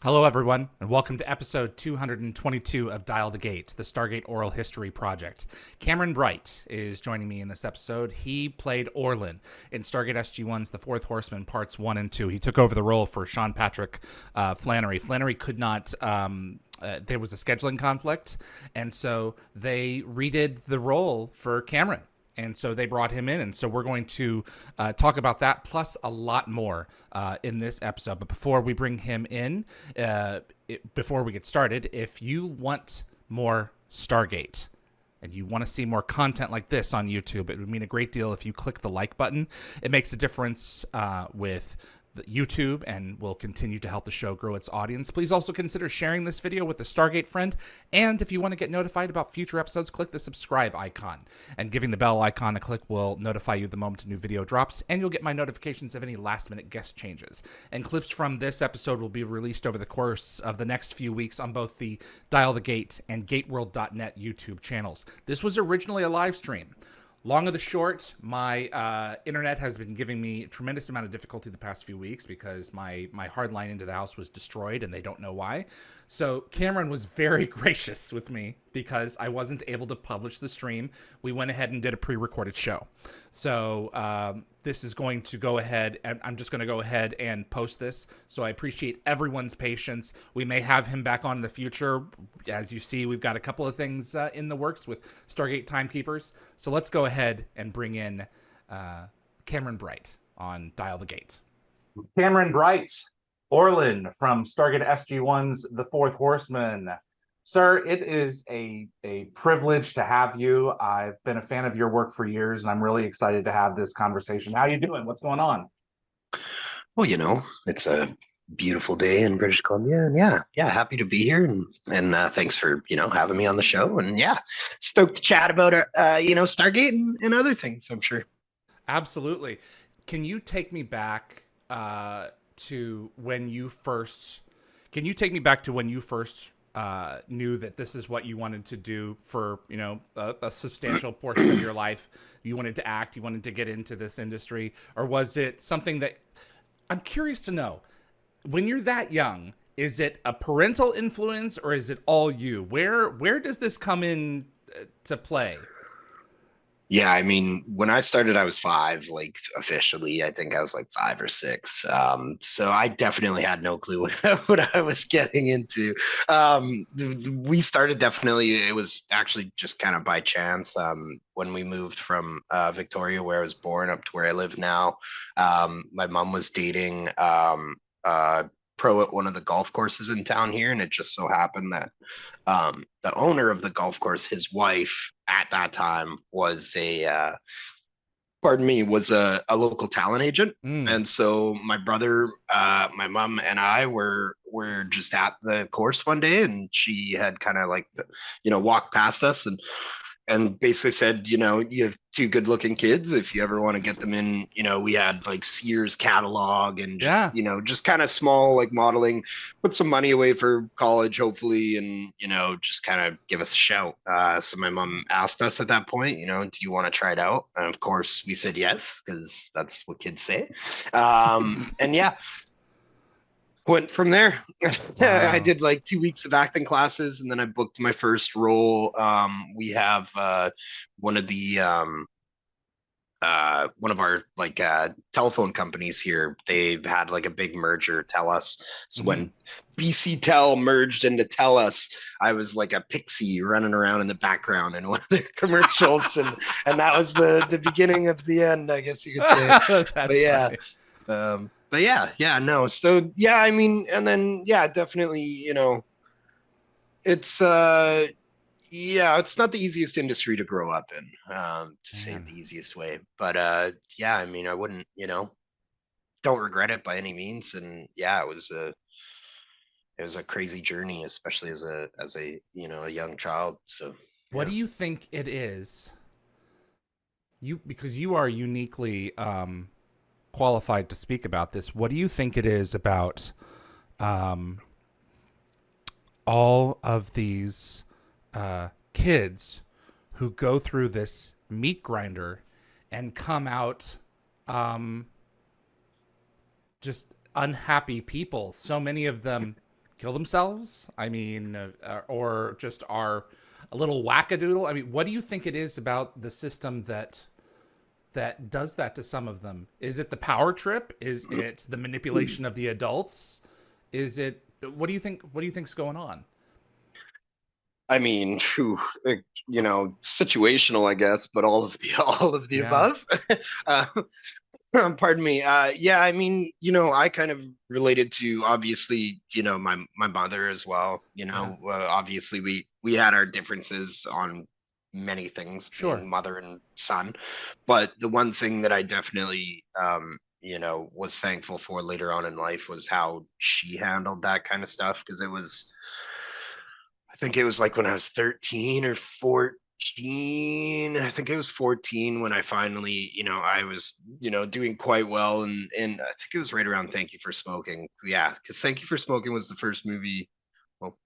Hello, everyone, and welcome to episode 222 of Dial the Gate, the Stargate Oral History Project. Cameron Bright is joining me in this episode. He played Orlin in Stargate SG-1's The Fourth Horseman, Parts 1 and 2. He took over the role for Sean Patrick Flanery. Flanery could not... there was a scheduling conflict, and so they redid the role for Cameron. And so they brought him in, and so we're going to talk about that, plus a lot more in this episode. But before we bring him in, before we get started, if you want more Stargate and you want to see more content like this on YouTube, it would mean a great deal if you click the like button. It makes a difference with YouTube and will continue to help the show grow its audience. Please also consider sharing this video with a Stargate friend, and if you want to get notified about future episodes, click the subscribe icon, and giving the bell icon a click will notify you the moment a new video drops, and you'll get my notifications of any last minute guest changes. And clips from this episode will be released over the course of the next few weeks on both the Dial the Gate and GateWorld.net YouTube channels. This was originally a live stream. Long of the short, my internet has been giving me a tremendous amount of difficulty the past few weeks because my hard line into the house was destroyed and they don't know why. So Cameron was very gracious with me because I wasn't able to publish the stream. We went ahead and did a pre-recorded show. So this is going to go ahead, and I'm just going to go ahead and post this. So I appreciate everyone's patience. We may have him back on in the future. As you see, we've got a couple of things in the works with Stargate Timekeepers. So let's go ahead and bring in Cameron Bright on Dial the Gate. Cameron Bright, Orlin from Stargate SG-1's The Fourth Horseman. Sir, it is a privilege to have you. I've been a fan of your work for years, and I'm really excited to have this conversation. How you doing? What's going on? Well, it's a beautiful day in British Columbia, and yeah, happy to be here, and thanks for having me on the show, and stoked to chat about Stargate and other things, I'm sure. Absolutely. Can you take me back to when you first? Can you take me back to when you first knew that this is what you wanted to do for a substantial portion of your life? You wanted to act, you wanted to get into this industry, or was it something that I'm curious to know? When you're that young, is it a parental influence or is it all you? Where does this come in to play? Yeah, I mean, when I started, I was 5, like officially. I think I was like 5 or 6. So I definitely had no clue what I was getting into. We started definitely, it was actually just kind of by chance. When we moved from Victoria, where I was born, up to where I live now, my mom was dating pro at one of the golf courses in town here, and it just so happened that the owner of the golf course, his wife at that time was a local talent agent. And so my brother, my mom, and I were just at the course one day, and she had kind of like walked past us and basically said, you have 2 good looking kids. If you ever want to get them in, we had like Sears catalog and just, just kind of small, like modeling, put some money away for college, hopefully. And, just kind of give us a shout. So my mom asked us at that point, do you want to try it out? And of course we said yes, because that's what kids say. And went from there. Wow. I did like 2 weeks of acting classes, and then I booked my first role. We have one of our like telephone companies here. They've had like a big merger, TELUS. So when BC Tel merged into TELUS, I was like a pixie running around in the background in one of their commercials, and that was the beginning of the end, I guess you could say. But no. So I mean, and then definitely, it's it's not the easiest industry to grow up in, to say the easiest way. But I mean, I wouldn't, don't regret it by any means. And it was a crazy journey, especially as a a young child. So what do you think it is? Because you are uniquely qualified to speak about this. What do you think it is about all of these kids who go through this meat grinder and come out just unhappy people? So many of them kill themselves? I mean, or just are a little wackadoodle? I mean, what do you think it is about the system that does that to some of them? Is it the power trip? Is it the manipulation of the adults? Is it what do you think? What do you think's going on? I mean, phew, situational, I guess, but all of the all of the Yeah. above. uh, Pardon me. Yeah, I mean, I kind of related to obviously, my mother as well. Yeah. Obviously we had our differences on many things, Sure. being mother and son. But the one thing that I definitely, was thankful for later on in life was how she handled that kind of stuff. Because I think it was like when I was 13 or 14. I think it was 14 when I finally, I was, doing quite well. And I think it was right around Thank You for Smoking. Yeah, because Thank You for Smoking was the first movie. Well,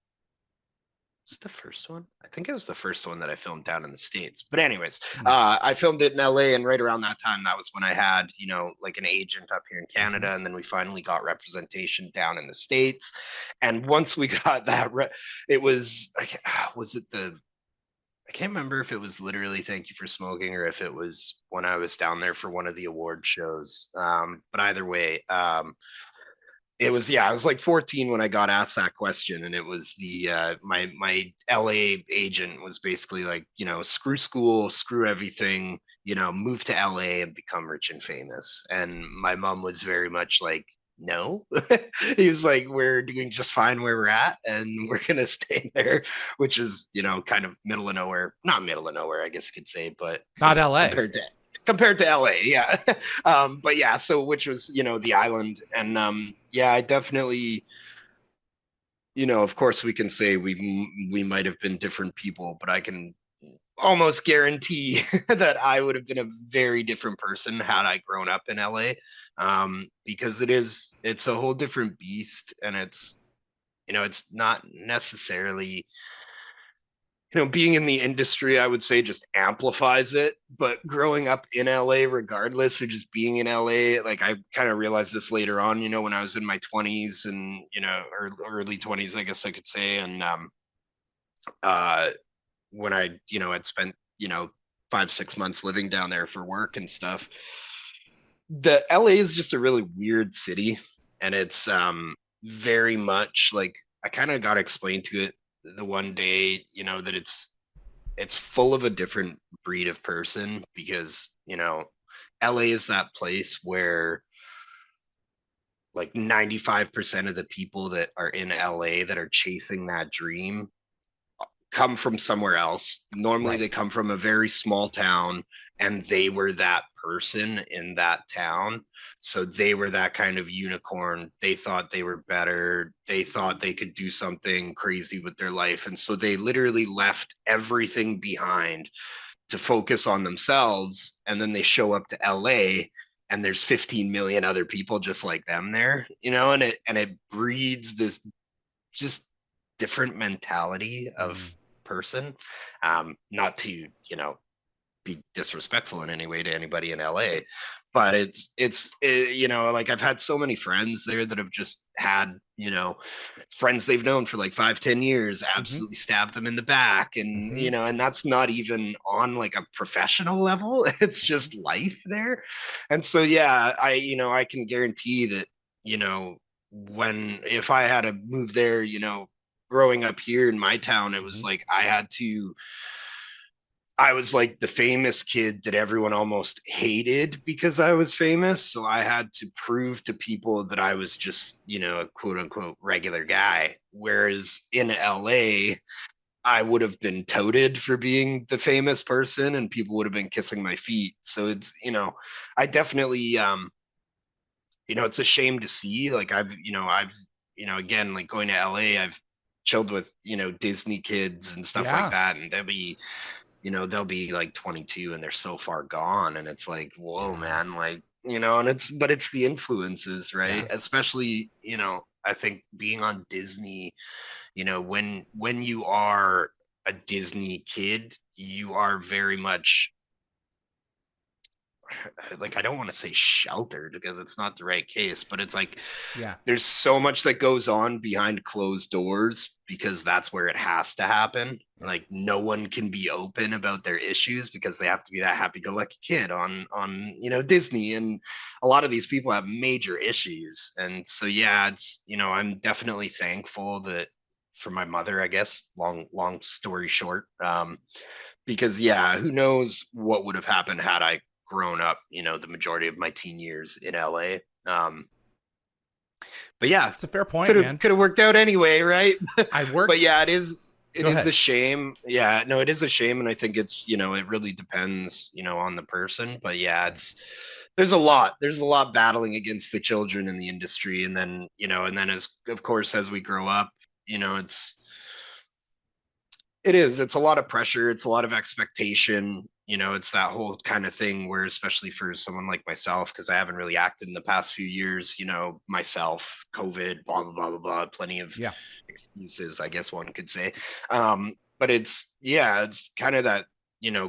was it the first one? I think it was the first one that I filmed down in the States. But anyways, Mm-hmm. I filmed it in LA, and right around that time, that was when I had, like an agent up here in Mm-hmm. Canada, and then we finally got representation down in the States. And once we got that, it was, was it the I can't remember if it was literally Thank You for Smoking or if it was when I was down there for one of the award shows. But either way, it was, yeah, I was like 14 when I got asked that question, and it was my LA agent was basically like, screw school, screw everything, move to LA and become rich and famous. And my mom was very much like, no. He was like, we're doing just fine where we're at, and we're gonna stay there, which is, kind of middle of nowhere, not middle of nowhere, I guess you could say, but Not L.A. compared to LA, yeah. But yeah, so which was, the island. And yeah, I definitely, of course we can say we might have been different people, but I can almost guarantee that I would have been a very different person had I grown up in LA. Because it's a whole different beast, and it's not necessarily, being in the industry, I would say just amplifies it. But growing up in LA, regardless of just being in LA, like I kind of realized this later on, when I was in my 20s and, or early 20s, I guess I could say. And uh, when I, had spent, 5, 6 months living down there for work and stuff, the LA is just a really weird city. And it's very much like I kind of got explained to it the one day, that it's full of a different breed of person because, LA is that place where like 95% of the people that are in LA that are chasing that dream come from somewhere else. Normally, they Right. come from a very small town and they were that person in that town. So they were that kind of unicorn. They thought they were better. They thought they could do something crazy with their life. And so they literally left everything behind to focus on themselves. And then they show up to LA and there's 15 million other people just like them there, and it breeds this just different mentality Mm-hmm. of person. Not to, be disrespectful in any way to anybody in LA, but like I've had so many friends there that have just had, friends they've known for like 5, 10 years Mm-hmm. absolutely stab them in the back. And, Mm-hmm. and that's not even on like a professional level. It's just life there. And so, yeah, I can guarantee that, when if I had to move there, growing up here in my town, it was Mm-hmm. like I was like the famous kid that everyone almost hated because I was famous. So I had to prove to people that I was just, a quote unquote regular guy. Whereas in LA, I would have been touted for being the famous person and people would have been kissing my feet. So it's, I definitely, it's a shame to see. Like again, like going to LA, I've chilled with, Disney kids and stuff like Yeah. that. And they'll be like 22 and they're so far gone. And it's like, whoa, Yeah. man, like, but it's the influences, Yeah. right? Especially, I think being on Disney, when you are a Disney kid, you are very much, like, I don't want to say sheltered because it's not the right case, but it's like Yeah. there's so much that goes on behind closed doors because that's where it has to happen. Yeah. Like no one can be open about their issues because they have to be that happy-go-lucky kid on Disney, and a lot of these people have major issues. And so yeah, it's I'm definitely thankful that for my mother, I guess. Long story short, because yeah, who knows what would have happened had I grown up, the majority of my teen years in LA. But yeah, It's a fair point, could have man. could have worked out anyway, right? I But yeah, worked. it Go is the ahead. shame. Yeah, no, it is a shame, and I think it's it really depends, on the person. But yeah, Yeah. it's there's a lot battling against the children in the industry, and then as of course as we grow up, it's a lot of pressure, it's a lot of expectation. It's that whole kind of thing where, especially for someone like myself, because I haven't really acted in the past few years, myself, COVID, blah blah blah blah blah, plenty of Yeah. excuses, I guess one could say. But it's kind of that,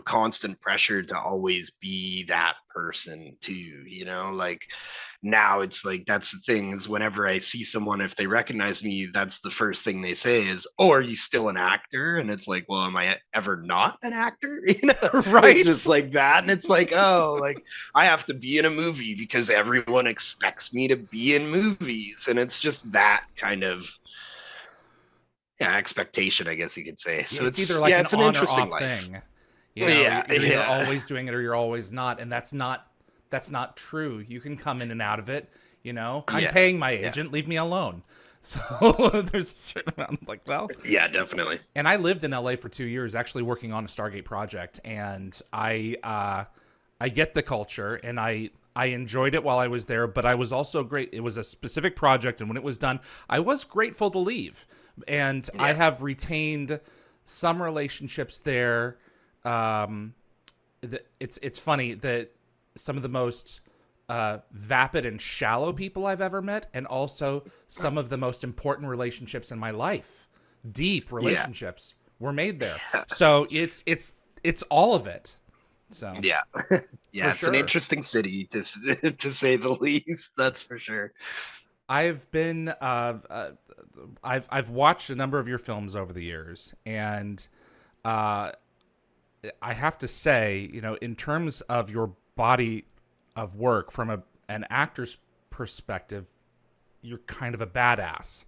constant pressure to always be that person too, like now it's like that's the thing is whenever I see someone, if they recognize me, that's the first thing they say is, "Oh, are you still an actor?" And it's like, well, am I ever not an actor? It's Right. just like that. And it's like, oh, like I have to be in a movie because everyone expects me to be in movies. And it's just that kind of, yeah, expectation, I guess you could say. Yeah, So it's either like an it's an on or interesting off life. thing. Yeah, You're either yeah. always doing it or you're always not, and that's not true. You can come in and out of it. I'm Yeah, paying my yeah, agent. Leave me alone. So there's a certain amount. Like, well, yeah, definitely. and I lived in LA for 2 years, actually working on a Stargate project, and I get the culture, and I enjoyed it while I was there, but I was also great. It was a specific project, and when it was done, I was grateful to leave, and I Yeah, have retained some relationships there. Um, it's funny that some of the most vapid and shallow people I've ever met, and also some of the most important relationships in my life, deep yeah, relationships, were made there. So it's all of it. So yeah. for Yeah, it's an sure. interesting city to say the least. That's for sure. I've been I've watched a number of your films over the years, and uh, I have to say, in terms of your body of work from an actor's perspective, you're kind of a badass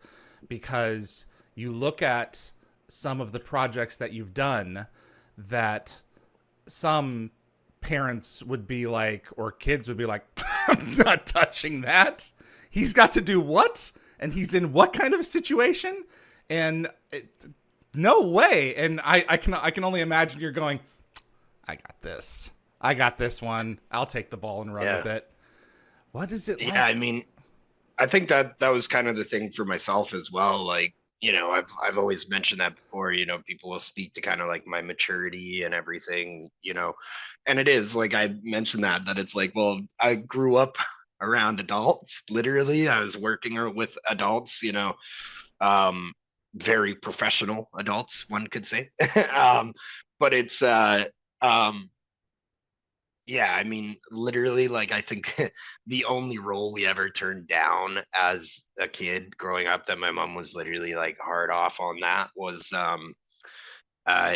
because you look at some of the projects that you've done that some parents would be like, or kids would be like, I'm not touching that. He's got to do what? And he's in what kind of situation? And no way. And I can only imagine you're going, I got this. I got this one. I'll take the ball and run Yeah. with it. What is it Yeah, like? I mean, I think that was kind of the thing for myself as well. Like, I've always mentioned that before, people will speak to kind of like my maturity and everything, and it is like I mentioned that it's like, well, I grew up around adults, literally. I was working with adults, um, very professional adults, one could say. But it's um yeah, I mean, literally, like, I think the only role we ever turned down as a kid growing up that my mom was literally like hard off on that was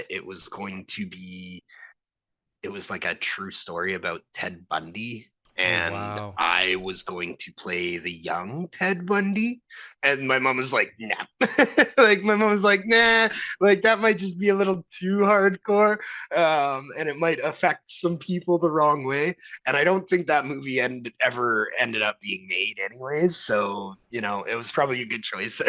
it was going to be it was like a true story about Ted Bundy. Oh, And wow. I was going to play the young Ted Bundy. And my mom was like, nah. Like, my mom was like, nah, like that might just be a little too hardcore. And it might affect some people the wrong way. And I don't think that movie ever ended up being made, anyways. So, it was probably a good choice.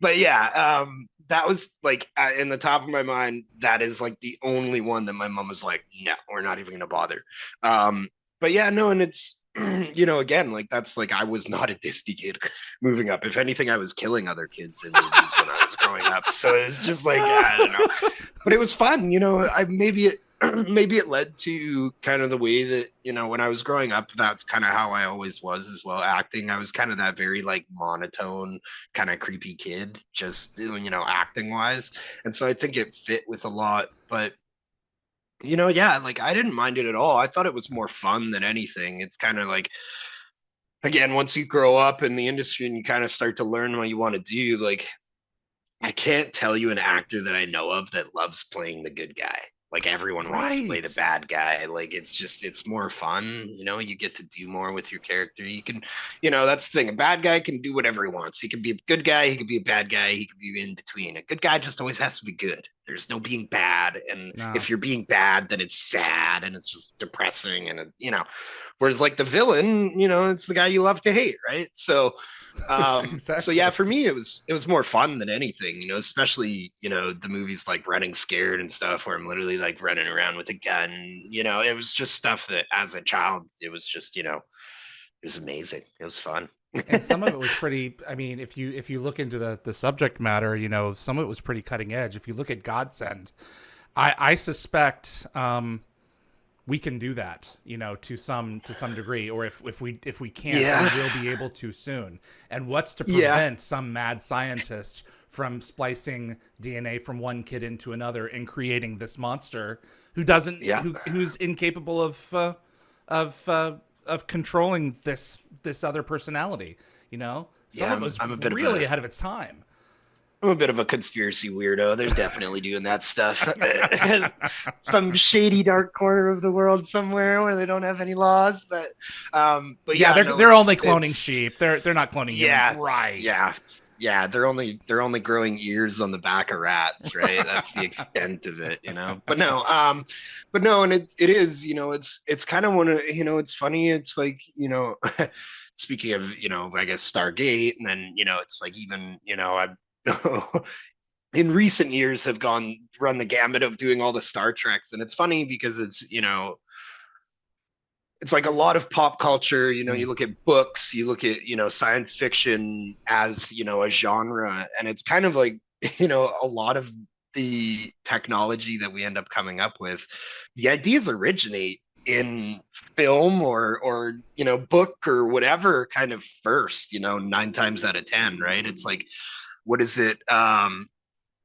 but yeah, that was like in the top of my mind. That is like the only one that my mom was like, no, we're not even gonna bother. Um, but yeah, no, and it's again, like that's like I was not a Disney kid moving up. If anything, I was killing other kids in movies when I was growing up. So it's just like I don't know, but it was fun. I maybe it maybe it led to kind of the way that when I was growing up, that's kind of how I always was as well. Acting, I was kind of that very like monotone, kind of creepy kid, just acting wise. And so I think it fit with a lot. But Yeah, like I didn't mind it at all. I thought it was more fun than anything. It's kind of like, again, once you grow up in the industry and you kind of start to learn what you want to do, like I can't tell you an actor that I know of that loves playing the good guy. Like everyone wants to play the Right. bad guy. Like it's more fun. You get to do more with your character. You can, that's the thing. A bad guy can do whatever he wants. He can be a good guy. He can be a bad guy. He can be in between. A good guy just always has to be good. There's no being bad. And No. if you're being bad, then it's sad and it's just depressing. Whereas like the villain, it's the guy you love to hate, right? So yeah, Exactly. for me it was more fun than anything, especially the movies like Running Scared and stuff where I'm literally like running around with a gun. It was just stuff that as a child it was just it was amazing. It was fun. And some of it was pretty. I mean, if you look into the subject matter, some of it was pretty cutting edge. If you look at Godsend, I suspect we can do that, to some degree, or if we can't, we Yeah, will be able to soon. And what's to yeah, prevent some mad scientist from splicing DNA from one kid into another and creating this monster who doesn't yeah, who's incapable of of controlling this other personality? Some yeah. of it was I'm a bit of really a ahead of its time. I'm a bit of a conspiracy weirdo. There's definitely doing that stuff. Some shady dark corner of the world somewhere where they don't have any laws, but Yeah, yeah, they're no, they're only it's cloning sheep. They're not cloning humans, yeah, right? yeah, yeah. They're only growing ears on the back of rats, right? That's the extent of it. But no, and it is, it's kind of one of, it's funny. It's like, speaking of, I guess Stargate, and then, it's like even, I in recent years have gone run the gamut of doing all the Star Treks, and it's funny because it's like a lot of pop culture. Mm. You look at books, you look at science fiction as a genre, and it's kind of like a lot of the technology that we end up coming up with, the ideas originate in film or book or whatever kind of first, 9 times out of 10, right? It's like, what is it?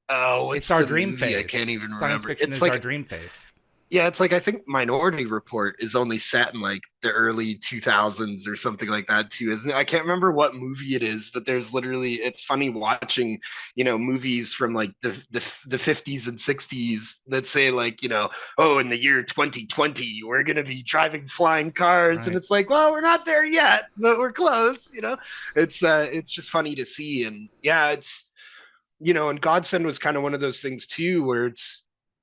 Oh, It's what's our the dream movie? I phase. can't even Science remember. fiction It's is our like, dream phase. yeah, it's like I think Minority Report is only set in like the early 2000s or something like that too, isn't it? I can't remember what movie it is, but there's literally, it's funny watching, movies from like the 50s and 60s that say like, oh, in the year 2020, we're gonna be driving flying cars, and Right. it's like, well, we're not there yet, but we're close. It's just funny to see, and yeah, and Godsend was kind of one of those things too, where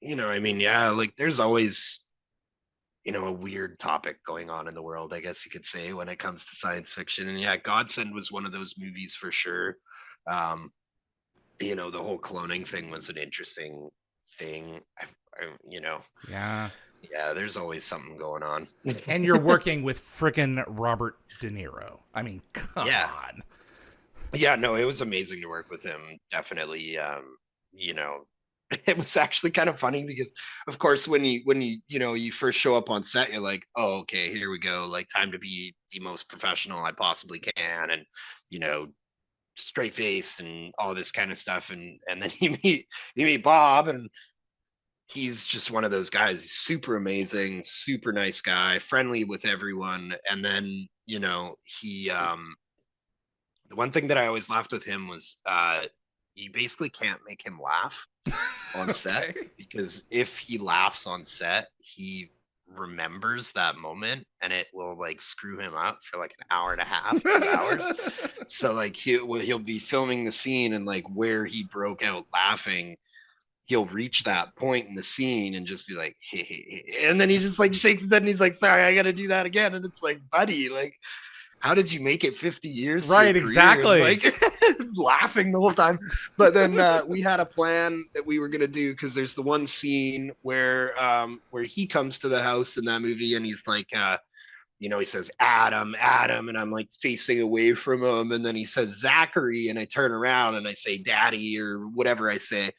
I mean, yeah, like there's always, a weird topic going on in the world, I guess you could say, when it comes to science fiction. And yeah, Godsend was one of those movies for sure. Um, the whole cloning thing was an interesting thing. I, you know, Yeah. yeah, there's always something going on. And you're working with friggin' Robert De Niro. I mean, come Yeah. on. Yeah, no, it was amazing to work with him. Definitely. You know, it was actually kind of funny because of course when you first show up on set, you're like, oh, okay, here we go, like time to be the most professional I possibly can, and you know straight face and all this kind of stuff, and then you meet Bob, and he's just one of those guys. He's super amazing, super nice guy, friendly with everyone. And then he the one thing that I always laughed with him was you basically can't make him laugh on set, Okay. because if he laughs on set, he remembers that moment and it will like screw him up for like an hour and a half, 2 hours. So like he'll be filming the scene, and like where he broke out laughing, he'll reach that point in the scene and just be like, hey, hey, hey. And then he just like shakes his head and he's like, sorry, I got to do that again. And it's like, buddy, like, how did you make it 50 years to your Right, career and exactly. like laughing the whole time? But then we had a plan that we were gonna do, because there's the one scene where he comes to the house in that movie, and he's like he says Adam, Adam, and I'm like facing away from him, and then he says Zachary, and I turn around and I say Daddy or whatever I say.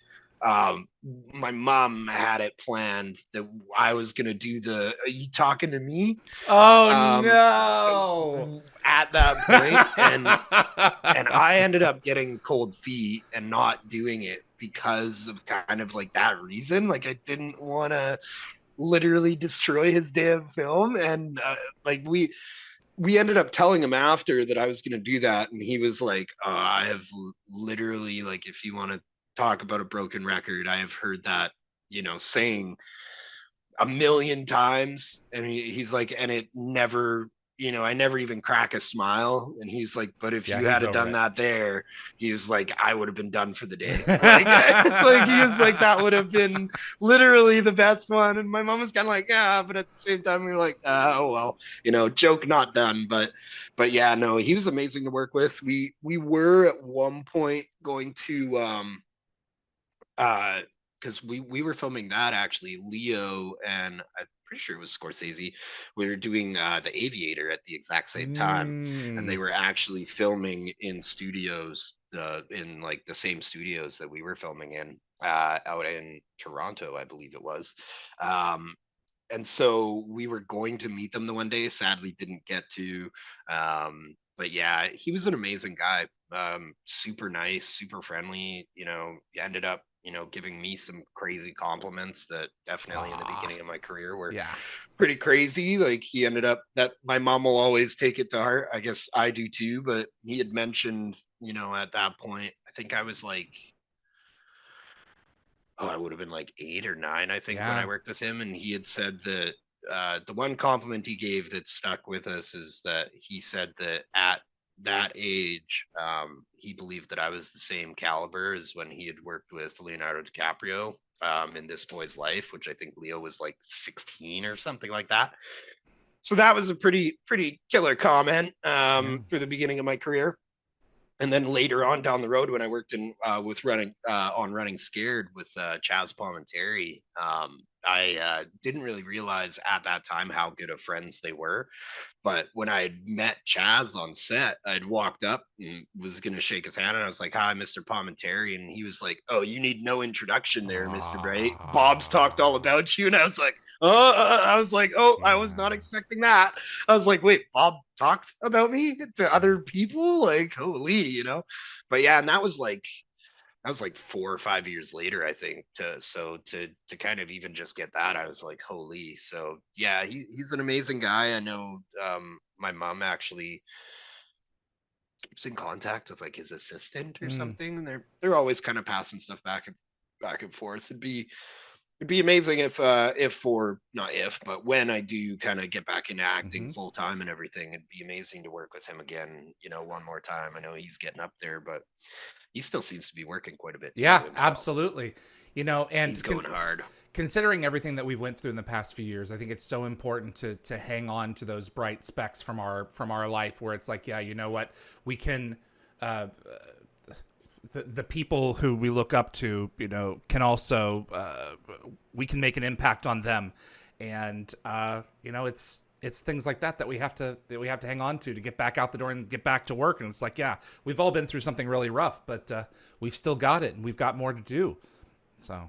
Um, my mom had it planned that I was gonna do the "Are you talking to me?" Oh um, no. at that point, and I ended up getting cold feet and not doing it because of kind of like that reason. Like I didn't want to literally destroy his damn film. And like we ended up telling him after that I was going to do that, and he was like, I have literally, like, if you want to talk about a broken record, I have heard that, saying a million times. And he's like, and it never, I never even crack a smile. And he's like, but if Yeah, you he's had over done it. that there, he was like, I would have been done for the day. Like, like he was like, that would have been literally the best one. And my mom was kind of like, yeah, but at the same time, we were like, oh well, joke not done. But yeah, no, he was amazing to work with. We were at one point going to uh because we were filming that, actually. Leo and I'm pretty sure it was Scorsese. We were doing The Aviator at the exact same time, and they Mm, were actually filming in studios, in like the same studios that we were filming in, out in Toronto, I believe it was. Um, and so we were going to meet them the one day. Sadly, didn't get to. But yeah, he was an amazing guy. Super nice, super friendly. Ended up, giving me some crazy compliments that definitely in the ah, beginning of my career were yeah. pretty crazy. Like, he ended up, that my mom will always take it to heart. I guess I do too. But he had mentioned, at that point, I think I was like, I would have been like 8 or 9, I think, when I Yeah. worked with him. And he had said that the one compliment he gave that stuck with us is that he said that at that age, he believed that I was the same caliber as when he had worked with Leonardo DiCaprio, in This Boy's Life, which I think Leo was like 16 or something like that. So that was a pretty killer comment, Yeah. for the beginning of my career. And then later on down the road, when I worked in with running on Running Scared with Chaz Palminteri, I didn't really realize at that time how good of friends they were. But when I had met Chaz on set, I'd walked up and was going to shake his hand, and I was like, "Hi, Mr. Palminteri," and he was like, "Oh, you need no introduction there, Mr. Bright. Bob's talked all Ah, about you." And I was like, "Oh," I was like, "Oh, I was not yeah. expecting that." I was like, "Wait, Bob talked about me to other people? Like, holy." But yeah, and that was like 4 or 5 years later, I think. To kind of even just get that, I was like, holy. So yeah, he's an amazing guy. I know, my mom actually keeps in contact with like his assistant or Mm, something, and they're always kind of passing stuff back and forth. It'd be amazing if for not if, but when I do kind of get back into acting hmm. full time and everything, it'd be amazing to work with him again, one more time. I know he's getting up there, but he still seems to be working quite a bit too Yeah, himself. absolutely. He's going hard. Considering everything that we've went through in the past few years, I think it's so important to hang on to those bright specks from our life, where it's like, yeah, you know what, we can. Uh, the people who we look up to, can also we can make an impact on them, and it's things like that that we have to hang on to get back out the door and get back to work. And it's like, yeah, we've all been through something really rough, but we've still got it, and we've got more to do. So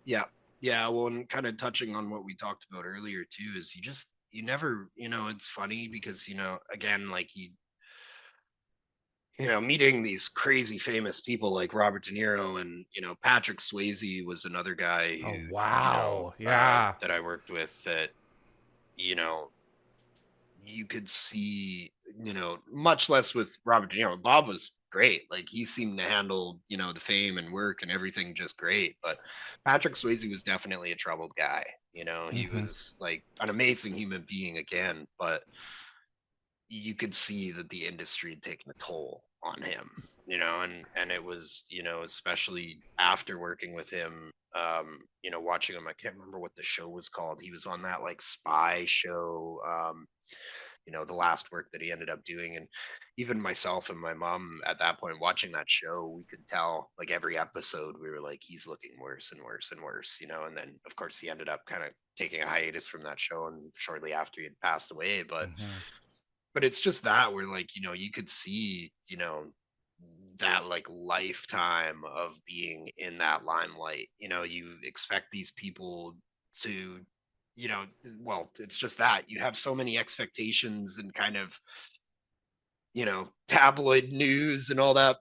Yeah. Yeah. Well, and kind of touching on what we talked about earlier too, is you never, it's funny because, again, like meeting these crazy famous people like Robert De Niro, and, Patrick Swayze was another guy who, oh wow, yeah. that I worked with, that, you know, you could see, much less with Robert De Niro. Bob was great. Like, he seemed to handle, the fame and work and everything just great. But Patrick Swayze was definitely a troubled guy. He Hmm. was like an amazing human being again, but you could see that the industry had taken a toll on him, and it was, especially after working with him, watching him. I can't remember what the show was called. He was on that like spy show, the last work that he ended up doing. And even myself and my mom at that point watching that show, we could tell, like, every episode we were like, he's looking worse and worse and worse, and then of course he ended up kind of taking a hiatus from that show, and shortly after he had passed away. but Hmm. but it's just that where, like, you could see, that like lifetime of being in that limelight. You expect these people to, you know well, it's just that you have so many expectations and kind of, tabloid news and all that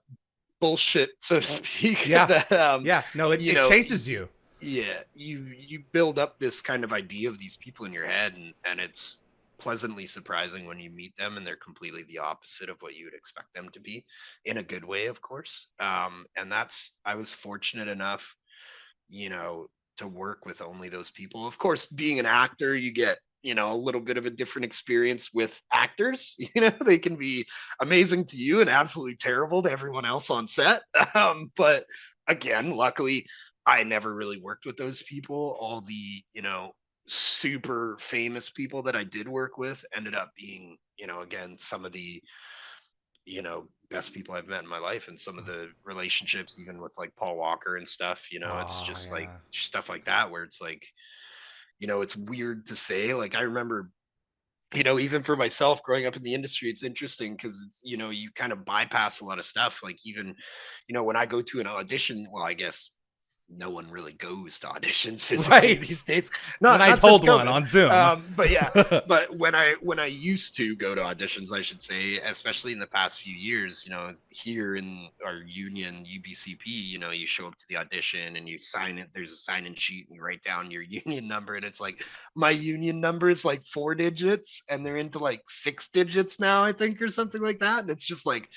bullshit, so to speak, Yeah, that yeah. No, it you know chases you. Yeah, you build up this kind of idea of these people in your head, and it's pleasantly surprising when you meet them and they're completely the opposite of what you would expect them to be, in a good way, of course. And that's I was fortunate enough, you know, to work with only those people. Of course, being an actor, you get, a little bit of a different experience with actors. They can be amazing to you and absolutely terrible to everyone else on set. But again, luckily, I never really worked with those people. All the, super famous people that I did work with ended up being, again, some of the, best people I've met in my life, and some of the relationships, even with like Paul Walker and stuff, it's Oh just like yeah. stuff like that where it's like, it's weird to say. Like I remember, even for myself growing up in the industry, it's interesting because you kind of bypass a lot of stuff. Like even, when I go to an audition, well, I guess no one really goes to auditions physically Right. these days. When Not I'd not since hold one COVID. on Zoom. But yeah, but when I used to go to auditions, I should say, especially in the past few years, here in our union UBCP, you show up to the audition and you sign it. There's a sign-in sheet and you write down your union number, and it's like my union number is like 4 digits, and they're into like 6 digits now, I think, or something like that, and it's just like,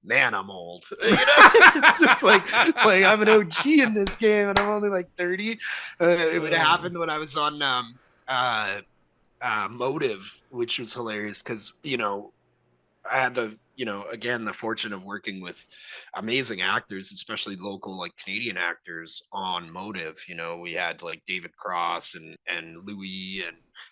man, I'm old. It's just like I'm an OG in this game, and I'm only like 30. It would Uh, happen when I was on uh, Motive, which was hilarious because I had the, again, the fortune of working with amazing actors, especially local, like Canadian actors on Motive. We had like David Cross and Louis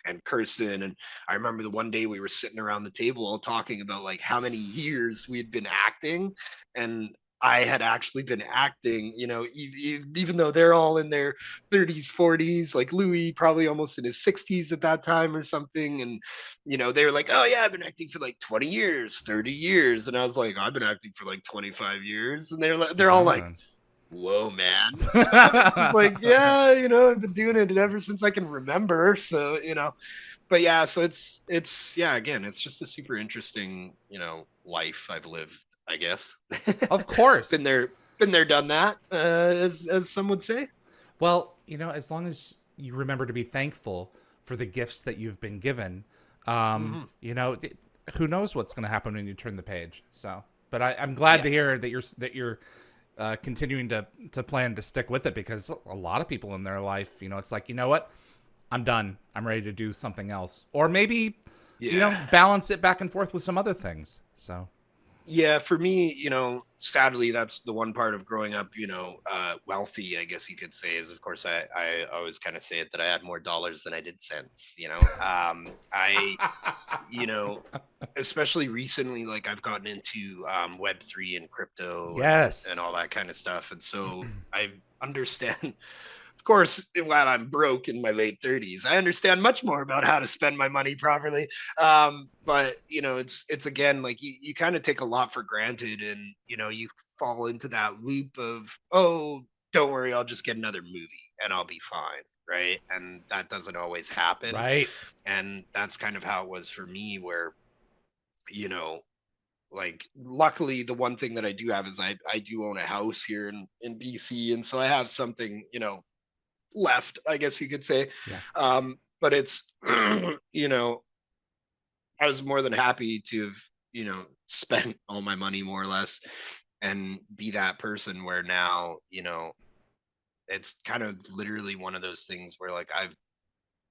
and Kirsten. And I remember the one day we were sitting around the table all talking about like how many years we had been acting. And I had actually been acting, even though they're all in their 30s, 40s, like Louis probably almost in his 60s at that time or something. And they were like, oh yeah, I've been acting for like 20 years, 30 years. And I was like, I've been acting for like 25 years. And they're all like, yeah. whoa, man. It's just like, yeah, I've been doing it ever since I can remember. So, but yeah, so it's yeah, again, it's just a super interesting, life I've lived, I guess. Of been course. there, done that, as some would say. Well, as long as you remember to be thankful for the gifts that you've been given, Hmm. who knows what's going to happen when you turn the page. So, but I'm glad Yeah. to hear that you're continuing to plan to stick with it, because a lot of people in their life, it's like, what, I'm done. I'm ready to do something else, or maybe, Yeah. balance it back and forth with some other things. So, Yeah, for me, sadly, that's the one part of growing up, wealthy, I guess you could say, is of course I always kind of say it that I had more dollars than I did cents, I, you know, especially recently, like I've gotten into Web3 and crypto and yes, all that kind of stuff. And so I understand, of course, while I'm broke in my late 30s, I understand much more about how to spend my money properly. But it's again, like you kind of take a lot for granted, and you fall into that loop of, oh, don't worry, I'll just get another movie and I'll be fine, right? And that doesn't always happen. right. And that's kind of how it was for me, where you know like luckily the one thing that I do have is I do own a house here in BC, and so I have something left, I guess you could say. Yeah. But it's, I was more than happy to have, spent all my money more or less and be that person where now, it's kind of literally one of those things where like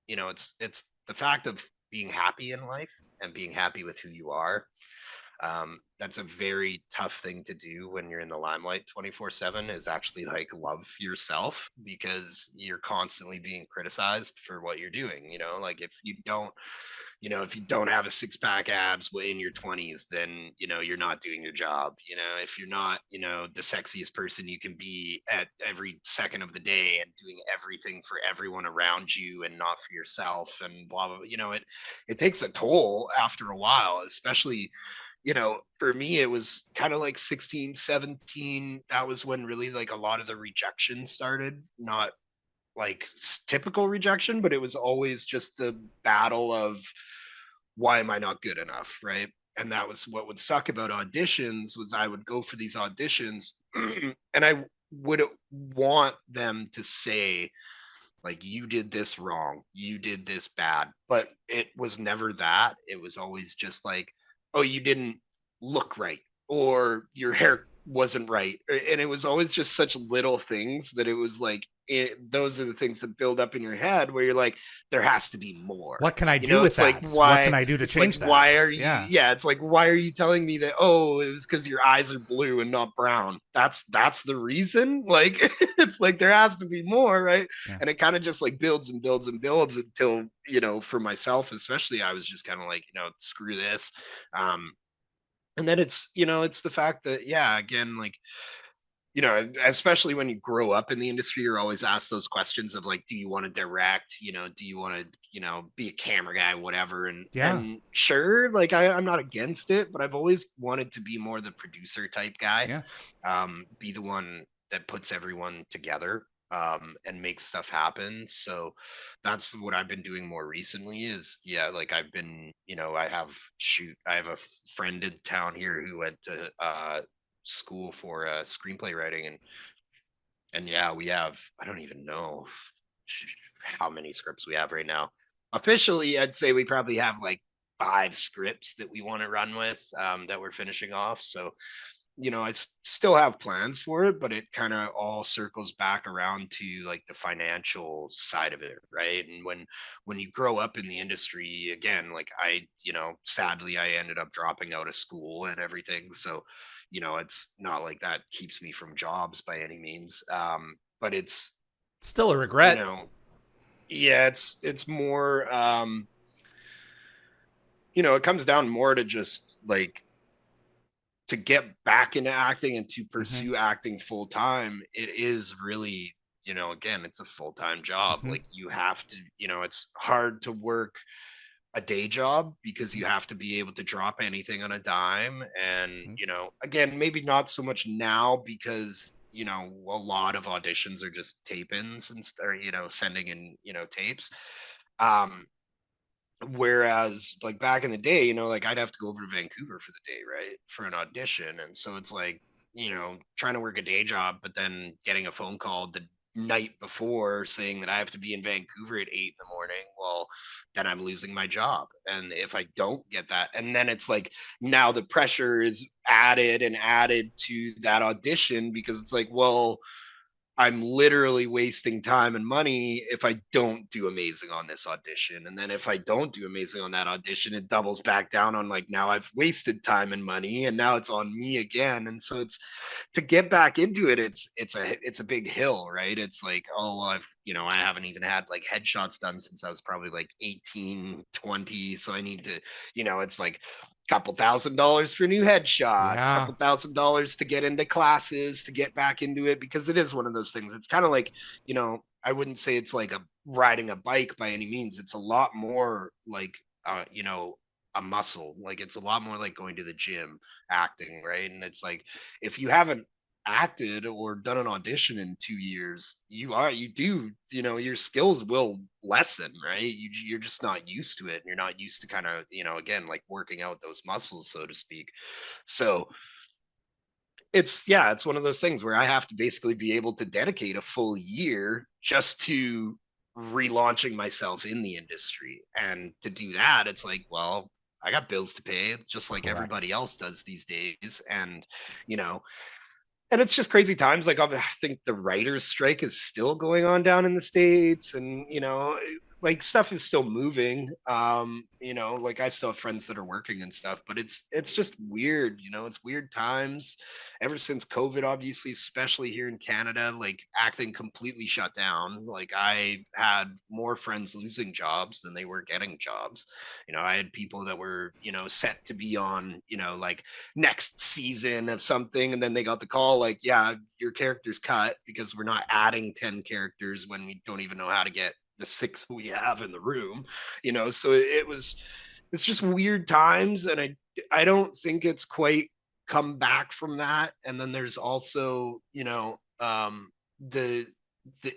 it's the fact of being happy in life and being happy with who you are. That's a very tough thing to do when you're in the limelight 24/7, is actually like love yourself, because you're constantly being criticized for what you're doing. Like if you don't have a six pack abs in your 20s, then you're not doing your job. If you're not the sexiest person you can be at every second of the day, and doing everything for everyone around you and not for yourself, and blah blah blah, it takes a toll after a while, especially for me, it was kind of like 16, 17. That was when really like a lot of the rejection started. Not like typical rejection, but it was always just the battle of, why am I not good enough, right? And that was what would suck about auditions, was I would go for these auditions and would want them to say, like, you did this wrong, you did this bad, but it was never that. It was always just like, oh, you didn't look right, or your hair wasn't right. And it was always just such little things that it was like, those are the things that build up in your head where you're like, there has to be more. What can I do with It's like, that? What can why? I do to It's like, change why that? are you? Yeah. Yeah, it's like, why are you telling me that? Oh, it was because your eyes are blue and not brown. That's the reason. Like, it's like there has to be more, right? Yeah. And it kind of just like builds and builds and builds until, for myself especially, I was just kind of like, screw this. um and then it's the fact that, yeah, again, like, especially when you grow up in the industry, you're always asked those questions of like, do you want to direct, do you want to, be a camera guy, whatever. and Yeah. and sure, like, I'm not against it, but I've always wanted to be more the producer type guy. Yeah. Be the one that puts everyone together, and makes stuff happen. So that's what I've been doing more recently is, yeah, like, I've been, I have a friend in town here who went to school for screenplay writing, and yeah, we have, I don't even know how many scripts we have right now. Officially, I'd say we probably have like 5 scripts that we want to run with, that we're finishing off. So, I still have plans for it, but it kind of all circles back around to like the financial side of it, right? And when you grow up in the industry, again, like, sadly, I ended up dropping out of school and everything. So, it's not like that keeps me from jobs by any means. But it's, Still a you regret. know, yeah, it's more, it comes down more to just like, to get back into acting and to Mm-hmm. pursue acting full time. It is really, again, it's a full time job. Mm-hmm. Like, you have to, it's hard to work a day job because Mm-hmm. you have to be able to drop anything on a dime. And, Mm-hmm. again, maybe not so much now because, a lot of auditions are just tape ins or, sending in, tapes. Um, Whereas, like, back in the day, like, I'd have to go over to Vancouver for the day, right, for an audition. And so it's like, trying to work a day job, but then getting a phone call the night before saying that I have to be in Vancouver at 8 in the morning. Well, then I'm losing my job. And if I don't get that, and then it's like, now the pressure is added and added to that audition because it's like, well, I'm literally wasting time and money if I don't do amazing on this audition. And then if I don't do amazing on that audition, it doubles back down on like, now I've wasted time and money and now it's on me again. And so it's, to get back into it, it's a big hill, right? It's like, oh, well, I haven't even had like headshots done since I was probably like 18, 20. So I need to, it's like couple $1,000s for new headshots, Yeah. couple $1,000s to get into classes, to get back into it, because it is one of those things. It's kind of like, I wouldn't say it's like a riding a bike by any means. It's a lot more like, a muscle. Like, it's a lot more like going to the gym, acting, right? And it's like, if you haven't acted or done an audition in 2 years, your skills will lessen, right? You're just not used to it, and you're not used to kind of, again, like, working out those muscles, so to speak. So it's one of those things where I have to basically be able to dedicate a full year just to relaunching myself in the industry. And to do that, it's like, well, I got bills to pay just like Correct. everybody else does these days. And, you know, and it's just crazy times. Like, I think the writers' strike is still going on down in the States, and, like, stuff is still moving. Like, I still have friends that are working and stuff, but it's just weird. It's weird times. Ever since COVID, obviously, especially here in Canada, like, acting completely shut down. Like, I had more friends losing jobs than they were getting jobs. I had people that were, set to be on, like, next season of something, and then they got the call like, yeah, your character's cut because we're not adding 10 characters when we don't even know how to get the 6 we have in the room. So it's just weird times, and I don't think it's quite come back from that. And then there's also, the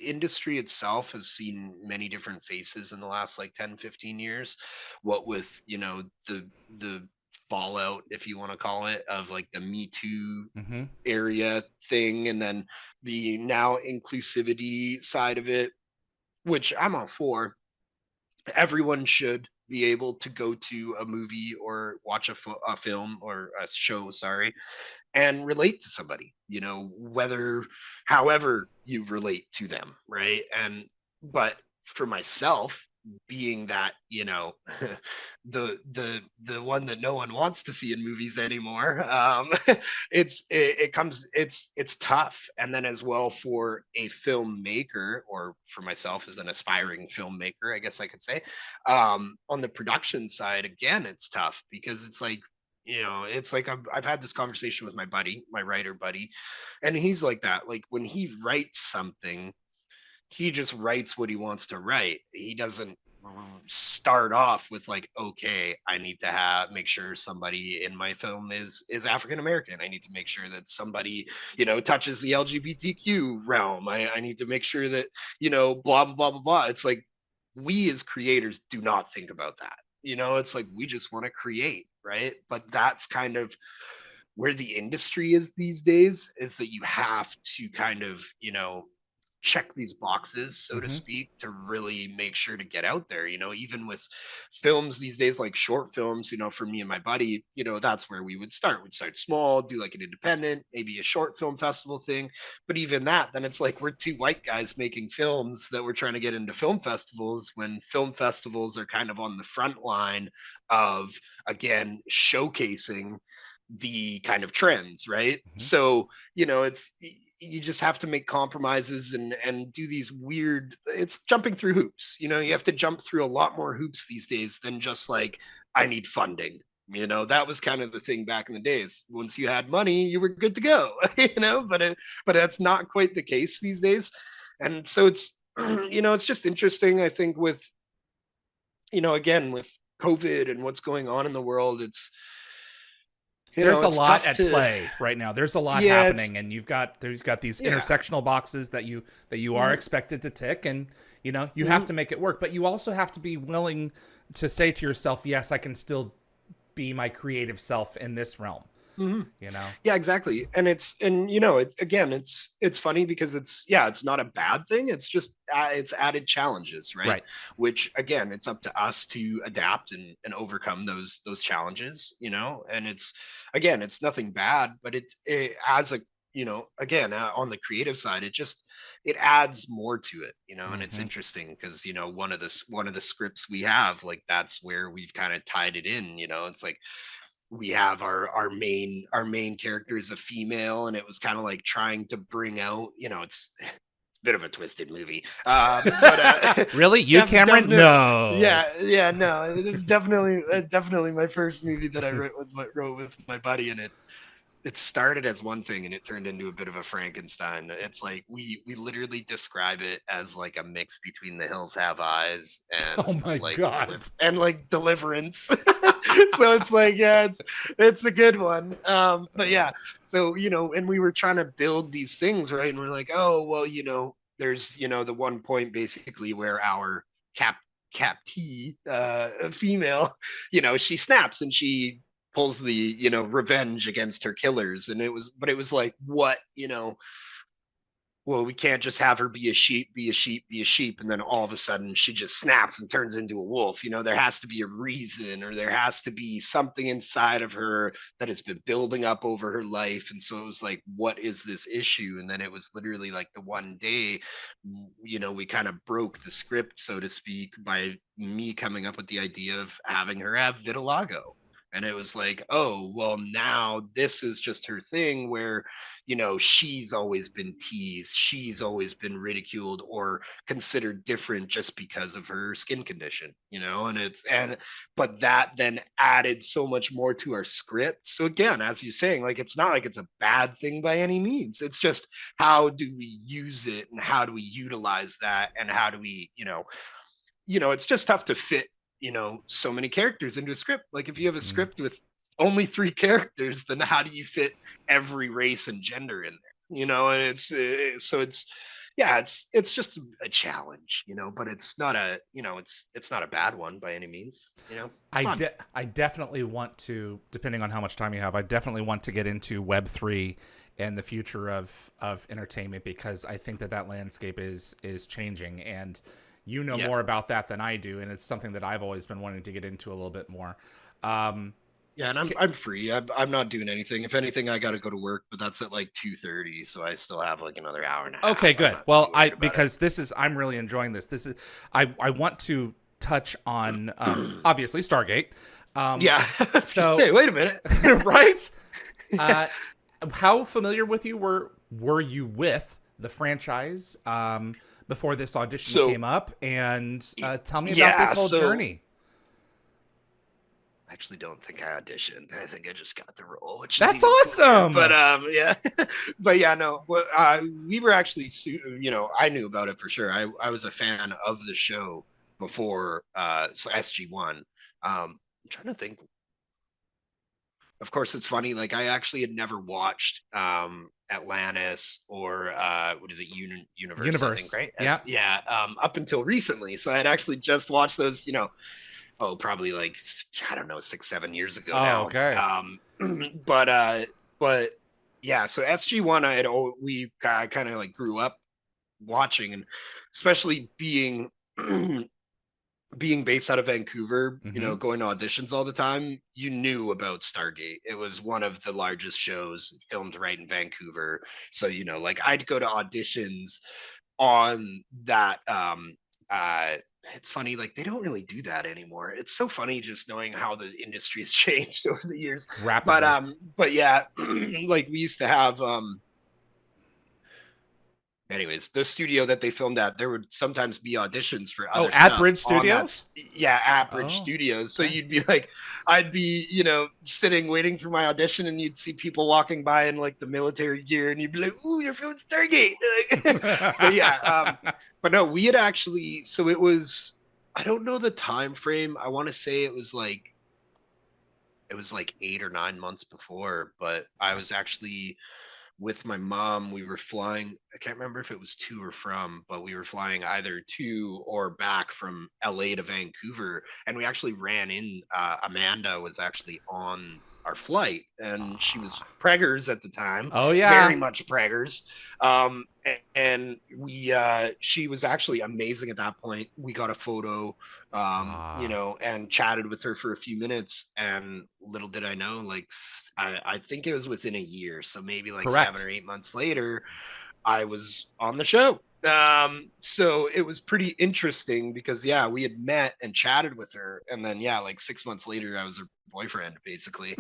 industry itself has seen many different faces in the last like 10, 15 years. What with, the fallout, if you want to call it, of like the Me Too Mm-hmm. area thing, and then the now inclusivity side of it, which I'm all for. Everyone should be able to go to a movie or watch a film or a show, sorry, and relate to somebody, whether however you relate to them, right? And but for myself, being that, the one that no one wants to see in movies anymore, it's tough. And then as well, for a filmmaker, or for myself as an aspiring filmmaker, I guess I could say, on the production side, again, it's tough because it's like, it's like I've had this conversation with my buddy, my writer buddy, and he's like that. Like when he writes something, he just writes what he wants to write. He doesn't start off with like, okay, I need to make sure somebody in my film is African American. I need to make sure that somebody, touches the LGBTQ realm. I need to make sure that, blah blah blah blah blah. It's like we as creators do not think about that. It's like we just want to create, right? But that's kind of where the industry is these days, is that you have to kind of, check these boxes, so to Mm-hmm. speak, to really make sure to get out there. Even with films these days, like short films, for me and my buddy, that's where we would start. We'd start small, do like an independent, maybe a short film festival thing. But even that, then it's like we're two white guys making films that we're trying to get into film festivals, when film festivals are kind of on the front line of, again, showcasing the kind of trends, right? Mm-hmm. So, it's, you just have to make compromises and do these weird, it's jumping through hoops. You have to jump through a lot more hoops these days than just like, I need funding. That was kind of the thing back in the days. Once you had money, you were good to go. But that's not quite the case these days. And so it's it's just interesting, I think, with again, with COVID and what's going on in the world. There's a It's lot tough at to, play right now. There's a lot yeah, it's, happening, and there's got these yeah. intersectional boxes that you are Mhm. expected to tick, and you have Mhm. to make it work. But you also have to be willing to say to yourself, "Yes, I can still be my creative self in this realm." Mhm. You know? Yeah, exactly. And again, it's funny because it's not a bad thing. It's just it's added challenges, right? Right. Which again, it's up to us to adapt and overcome those challenges. And it's nothing bad, but it as a, again, on the creative side, it adds more to it. And it's Mm-hmm. interesting because one of the scripts we have, like, that's where we've kind of tied it in. It's like we have our main character is a female, and it was kind of like trying to bring out, it's a bit of a twisted movie, but Really, it's you, Cameron? definitely, No. yeah, no, it is definitely my first movie that I wrote with my buddy, and it started as one thing and it turned into a bit of a Frankenstein. It's like we literally describe it as like a mix between The Hills Have Eyes Oh and my like God. like Deliverance. So it's like, yeah, it's a good one. But yeah, so and we were trying to build these things, right? And we're like, oh well, there's the one point basically where our captee, female, she snaps and she pulls the revenge against her killers. And it was like, what, well, we can't just have her be a sheep, be a sheep, be a sheep, and then all of a sudden she just snaps and turns into a wolf. There has to be a reason, or there has to be something inside of her that has been building up over her life. And so it was like, what is this issue? And then it was literally like the one day, we kind of broke the script, so to speak, by me coming up with the idea of having her have vitiligo. And it was like, oh, well, now this is just her thing where, she's always been teased. She's always been ridiculed or considered different just because of her skin condition, but that then added so much more to our script. So again, as you're saying, like, it's not like it's a bad thing by any means. It's just, how do we use it and how do we utilize that? And how do we, it's just tough to fit, so many characters into a script. Like, if you have a Mm. script with only 3 characters, then how do you fit every race and gender in there? And it's so yeah, it's just a challenge, but it's not a, it's not a bad one by any means. It's fun. I definitely want to, depending on how much time you have, I definitely want to get into Web3 and the future of entertainment, because I think that landscape is changing, and you know Yeah. more about that than I do, and it's something that I've always been wanting to get into a little bit more. Um, Yeah, and I'm free. I'm not doing anything. If anything, I got to go to work, but that's at like 2:30, so I still have like another hour and a okay, half. I'm good. not Well, too worried about it. because I'm really enjoying this. This is I want to touch on obviously Stargate. Um, Yeah, I was gonna so say, wait a minute. right. Uh, how familiar with you were you with the franchise before this audition So came up? And tell me about yeah, this whole so journey. I actually don't think I auditioned. I think I just got the role, which is That's even cooler. awesome. But yeah, but yeah, no. Well, we were actually, I knew about it for sure. I was a fan of the show before so SG-1. I'm trying to think. Of course, it's funny. Like I actually had never watched Atlantis or what is it, Universe? I think, Universe. right? Yeah. Yeah, up until recently. So I'd actually just watched those. Probably like I don't know, 6, 7 years ago Oh, now. okay. But yeah. So SG-1, we kind of like grew up watching, and especially being being based out of Vancouver, Mm-hmm. going to auditions all the time, you knew about Stargate. It was one of the largest shows filmed right in Vancouver. So, like I'd go to auditions on that. Uh, it's funny, like they don't really do that anymore. It's so funny just knowing how the industry's changed over the years. But Rapidly. but yeah, like we used to have anyways, the studio that they filmed at, there would sometimes be auditions for Oh, other at stuff Bridge on that. Studios. Yeah, at Bridge Oh, Studios. So okay. you'd be like, I'd be, sitting waiting for my audition, and you'd see people walking by in like the military gear, and you'd be like, "Ooh, you're from Stargate." But yeah, but no, we had actually. So it was. I don't know the time frame. I want to say it was like 8 or 9 months before, but I Okay. was actually with my mom. We were flying. I can't remember if it was to or from, but we were flying either to or back from LA to Vancouver. And we actually ran in. Amanda was actually on our flight, and she was preggers at the time, Oh very yeah. much preggers. And she was actually amazing at that point. We got a photo, Ah. and chatted with her for a few minutes. And little did I know, like I think it was within a year, so maybe like seven Correct. or eight months later, I was on the show. So it was pretty interesting because yeah, we had met and chatted with her, and then yeah, like 6 months later, I was her boyfriend basically.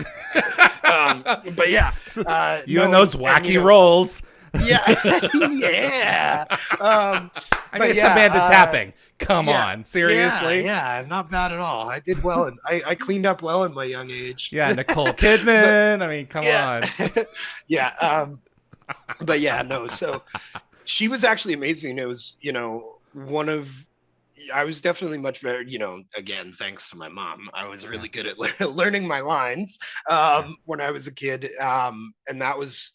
But yeah, You and no, those and wacky roles. yeah, yeah. I mean, But it's yeah, Amanda Tapping. Come yeah, on, yeah, seriously? yeah, not bad at all. I did well, and I cleaned up well in my young age. Yeah, Nicole But Kidman. I mean, come yeah, on. yeah. But yeah, no. So she was actually amazing. It was, one of. I was definitely much better. Again, thanks to my mom, I was Yeah, really good at learning my lines yeah. when I was a kid. And that was,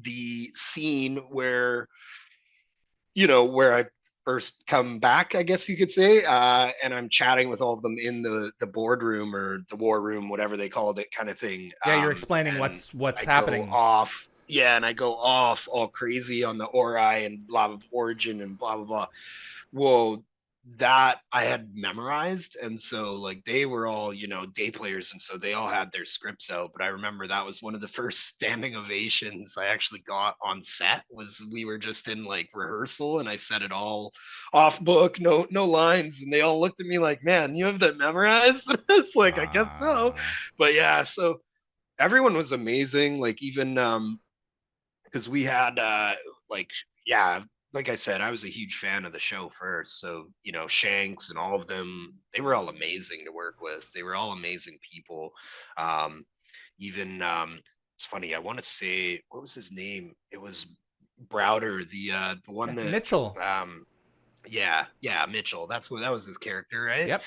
the scene where I first come back, I guess you could say, and I'm chatting with all of them in the boardroom or the war room, whatever they called it, kind of thing. Yeah, you're explaining And what's I go happening. off, yeah, and I go off all crazy on the Ori and blah blah origin and blah blah blah. Well, that I had memorized, and so like they were all day players, and so they all had their scripts out. But I remember that was one of the first standing ovations I actually got on set. Was we were just in like rehearsal, and I said it all off book, no lines, and they all looked at me like, "Man, you have that memorized?" It's like, I guess so. Ah, But yeah, so everyone was amazing. Like even because we had like yeah, like I said, I was a huge fan of the show first. So Shanks and all of them, they were all amazing to work with. They were all amazing people. um Even it's funny, I want to say, what was his name? It was Browder, the one yeah. that Mitchell. yeah, Mitchell. That was his character, right? Yep.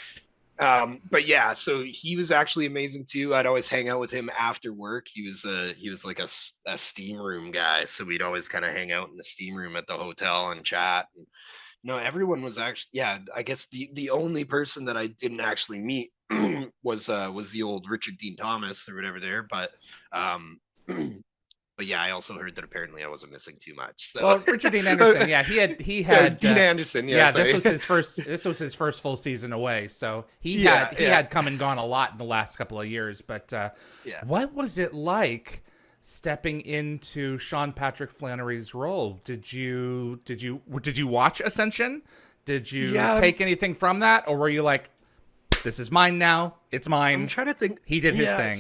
But yeah, so he was actually amazing too. I'd always hang out with him after work. He was like a steam room guy, so we'd always kind of hang out in the steam room at the hotel and chat. And, no, everyone was actually, yeah. I guess the only person that I didn't actually meet was the old Richard Dean Thomas or whatever there. Um, but yeah, I also heard that apparently I wasn't missing too much. So Well, Richard Dean Anderson, yeah, he yeah, had Dean Anderson. Yeah, yeah, this sorry. was his first full season away. So Yeah, he yeah, had come and gone a lot in the last couple of years, but yeah. what was it like stepping into Sean Patrick Flanery's role? Did you watch Ascension? Did you Yeah, take anything from that, or were you like, this is mine now, it's I'm mine, trying to think. he did his Yeah, thing?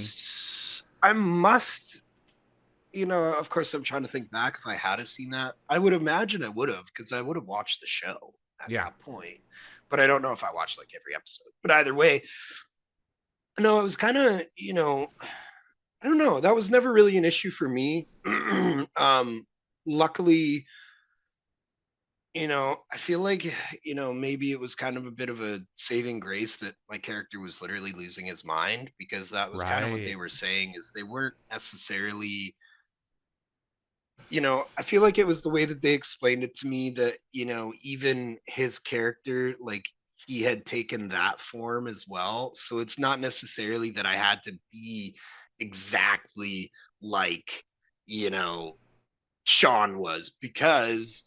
I must, of course, I'm trying to think back if I had seen that. I would imagine I would have because I would have watched the show at Yeah, that point. But I don't know if I watched like every episode. But either way, no, it was kind of, I don't know. That was never really an issue for me. Luckily, I feel like, maybe it was kind of a bit of a saving grace that my character was literally losing his mind because that was kind of what they right, were saying is they weren't necessarily, I feel like it was the way that they explained it to me that, even his character, like he had taken that form as well. So it's not necessarily that I had to be exactly like, you know, Sean was because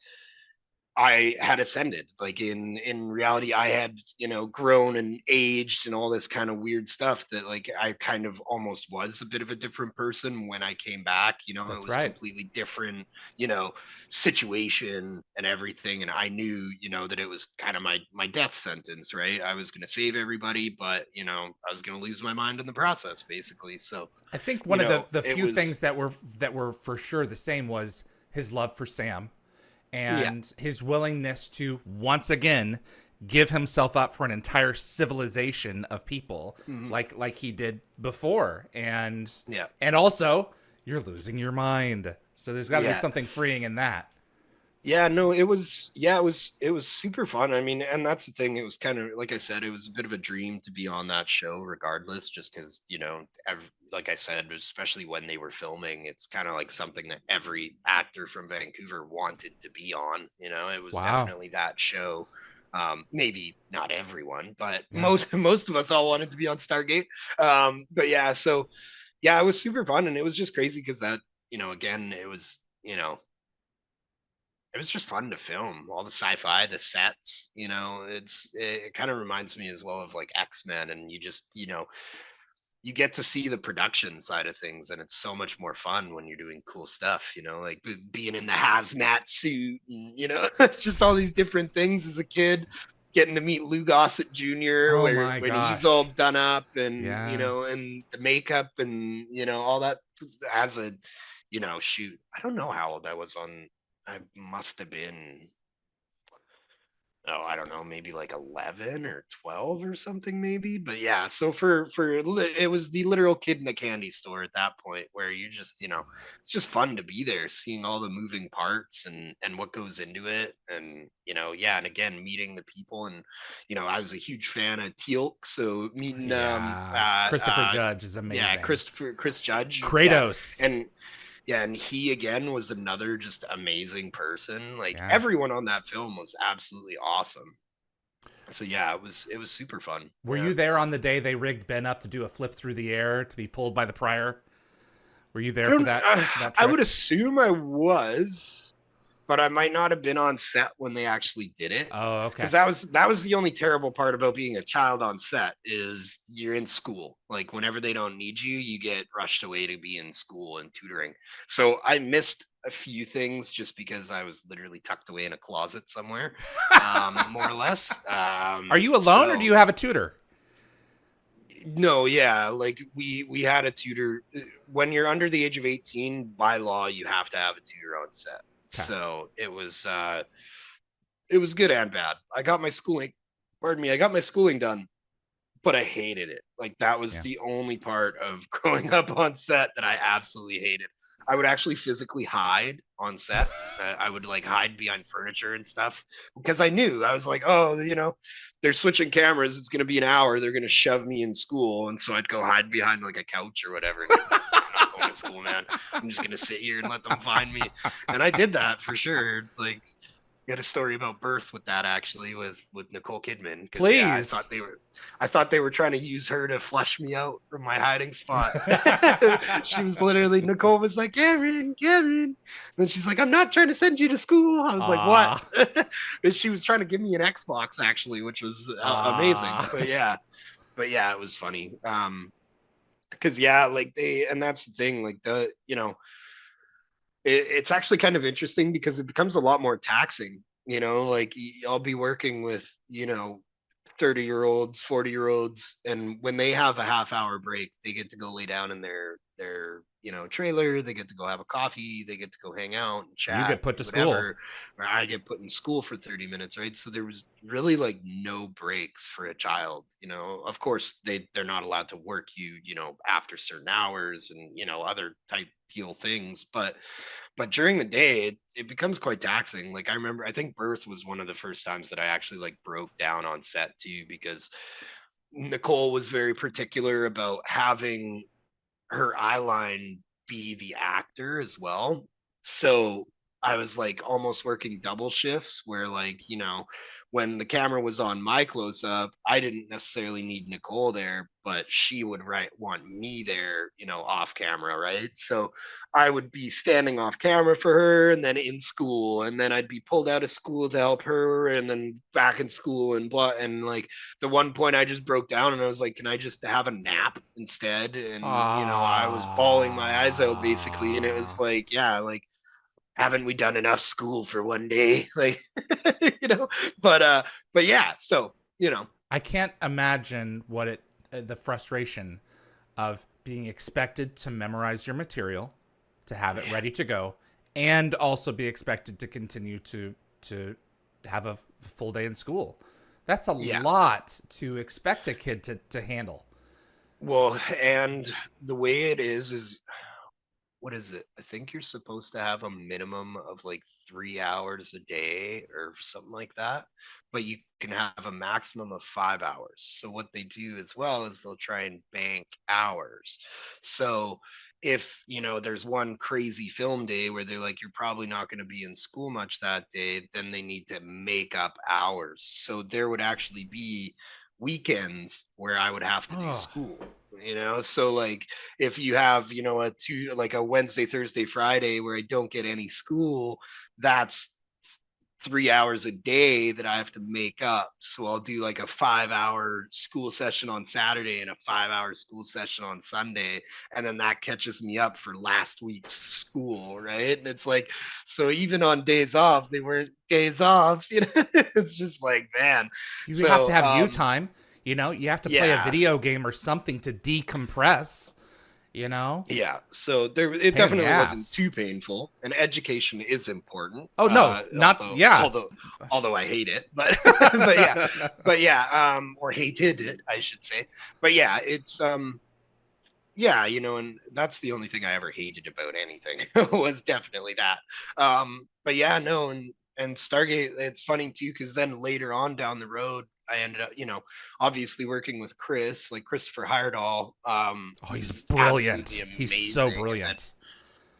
I had ascended. Like in reality, I had grown and aged and all this kind of weird stuff that like I kind of almost was a bit of a different person when I came back. It that's was right. completely different, you know, situation and everything. And I knew, that it was kind of my death sentence, right? I was going to save everybody, but I was going to lose my mind in the process, basically. So, I think one of the it few was things that were for sure the same was his love for Sam yeah. and his willingness to once again give himself up for an entire civilization of people Mhm. like he did before. Yeah. And also you're losing your mind, so there's got to be Yeah. something freeing in that. Yeah, no, it was super fun. I mean, and that's the thing. It was kind of like I said, it was a bit of a dream to be on that show, regardless, just because like I said, especially when they were filming, it's kind of like something that every actor from Vancouver wanted to be on. It was Wow. definitely that show. Maybe not everyone, but Yeah. most of us all wanted to be on Stargate. But yeah, so yeah, it was super fun, and it was just crazy because that, again, it was just fun to film all the sci-fi, the sets. It kind of reminds me as well of like X-Men, and you just you get to see the production side of things, and it's so much more fun when you're doing cool stuff. Like being in the hazmat suit, and just all these different things as a kid. Getting to meet Lou Gossett Jr. Oh where my when he's all gosh. done up, and Yeah. and the makeup, and all that as a shoot. I don't know how old I was on. I must have been, oh, I don't know, maybe like 11 or 12 or something, maybe. But yeah, so it was the literal kid in a candy store at that point where you just, it's just fun to be there, seeing all the moving parts and what goes into it. And, yeah, and again, meeting the people. And, I was a huge fan of Teal'c. So meeting, Yeah. Christopher Judge is yeah, amazing. Chris Judge. Yeah. Kratos. And, yeah, and he again was another just amazing person. Like Yeah. everyone on that film was absolutely awesome. So yeah, it was super fun. Were Yeah. you there on the day they rigged Ben up to do a flip through the air to be pulled by the prior? Were you I there don't for that I would trick? assume I was, but I might not have been on set when they actually did it. Oh, Because okay. that was the only terrible part about being a child on set is you're in school. Like whenever they don't need you, you get rushed away to be in school and tutoring. So I missed a few things just because I was literally tucked away in a closet somewhere, more or less. Are you alone or do So you have a tutor? no, yeah, like we had a tutor. When you're under the age of 18 by law, you have to have a tutor on set. Okay. So it was good and bad. I got my schooling, pardon me, I got my schooling done, but I hated it. Like that was Yeah. the only part of growing up on set that I absolutely hated. I would actually physically hide on set. I would like hide behind furniture and stuff because I knew I was like, oh, they're switching cameras. It's going to be an hour. They're going to shove me in school. And so I'd go hide behind like a couch or whatever. And I'm not going to school, man. I'm just going to sit here and let them find me. And I did that for sure. It's like, got a story about birth with that actually with Nicole Kidman because yeah, Please. I thought they were trying to use her to flush me out from my hiding spot. She was literally Nicole was like Cameron, and she's like, I'm not trying to send you to school. I was like, what? And she was trying to give me an Xbox actually, which was amazing. But yeah, it was funny. Because yeah, like and that's the thing, like it's actually kind of interesting because it becomes a lot more taxing, like I'll be working with 30-year-olds, 40-year-olds, and when they have a half-hour break they get to go lay down in their trailer, they get to go have a coffee, they get to go hang out and chat, You get put to whatever, school. or I get put in school for 30 minutes, right? So there was really like no breaks for a child. Of course they're not allowed to work after certain hours and other type deal things, but during the day it becomes quite taxing. Like I think birth was one of the first times that I actually like broke down on set too, because Nicole was very particular about having her eyeline be the actor as well. So I was like almost working double shifts where like, when the camera was on my close up, I didn't necessarily need Nicole there, but she would want me there, off camera, right? So I would be standing off camera for her and then in school, and then I'd be pulled out of school to help her and then back in school and blah. And like the one point I just broke down and I was like, can I just have a nap instead? And I was bawling my eyes out basically, and it was like, yeah, like, haven't we done enough school for one day? Like, but yeah, so I can't imagine what the frustration of being expected to memorize your material, to have it ready to go, and also be expected to continue to have a full day in school. That's a lot to expect a kid to handle. Well, and the way it is what is it? I think you're supposed to have a minimum of like 3 hours a day or something like that, but you can have a maximum of 5 hours. So what they do as well is they'll try and bank hours. So if there's one crazy film day where they're like, you're probably not going to be in school much that day, then they need to make up hours. So there would actually be weekends where I would have to do school. So like if you have a Wednesday, Thursday, Friday where I don't get any school, that's 3 hours a day that I have to make up. So I'll do like a 5-hour school session on Saturday and a 5-hour school session on Sunday, and then that catches me up for last week's school, right? And it's like, so even on days off, they weren't days off. It's just like, man, You have to have you time. You have to play a yeah. video game or something to decompress. Yeah, so it definitely wasn't too painful, and education is important. Oh no, although I hate it, but but yeah, or hated it, I should say. But yeah, it's yeah, and that's the only thing I ever hated about anything was definitely that. But yeah, no, and Stargate, it's funny too, because then later on down the road, I ended up, obviously working with Chris, like Christopher Heyerdahl. He's brilliant. He's so brilliant.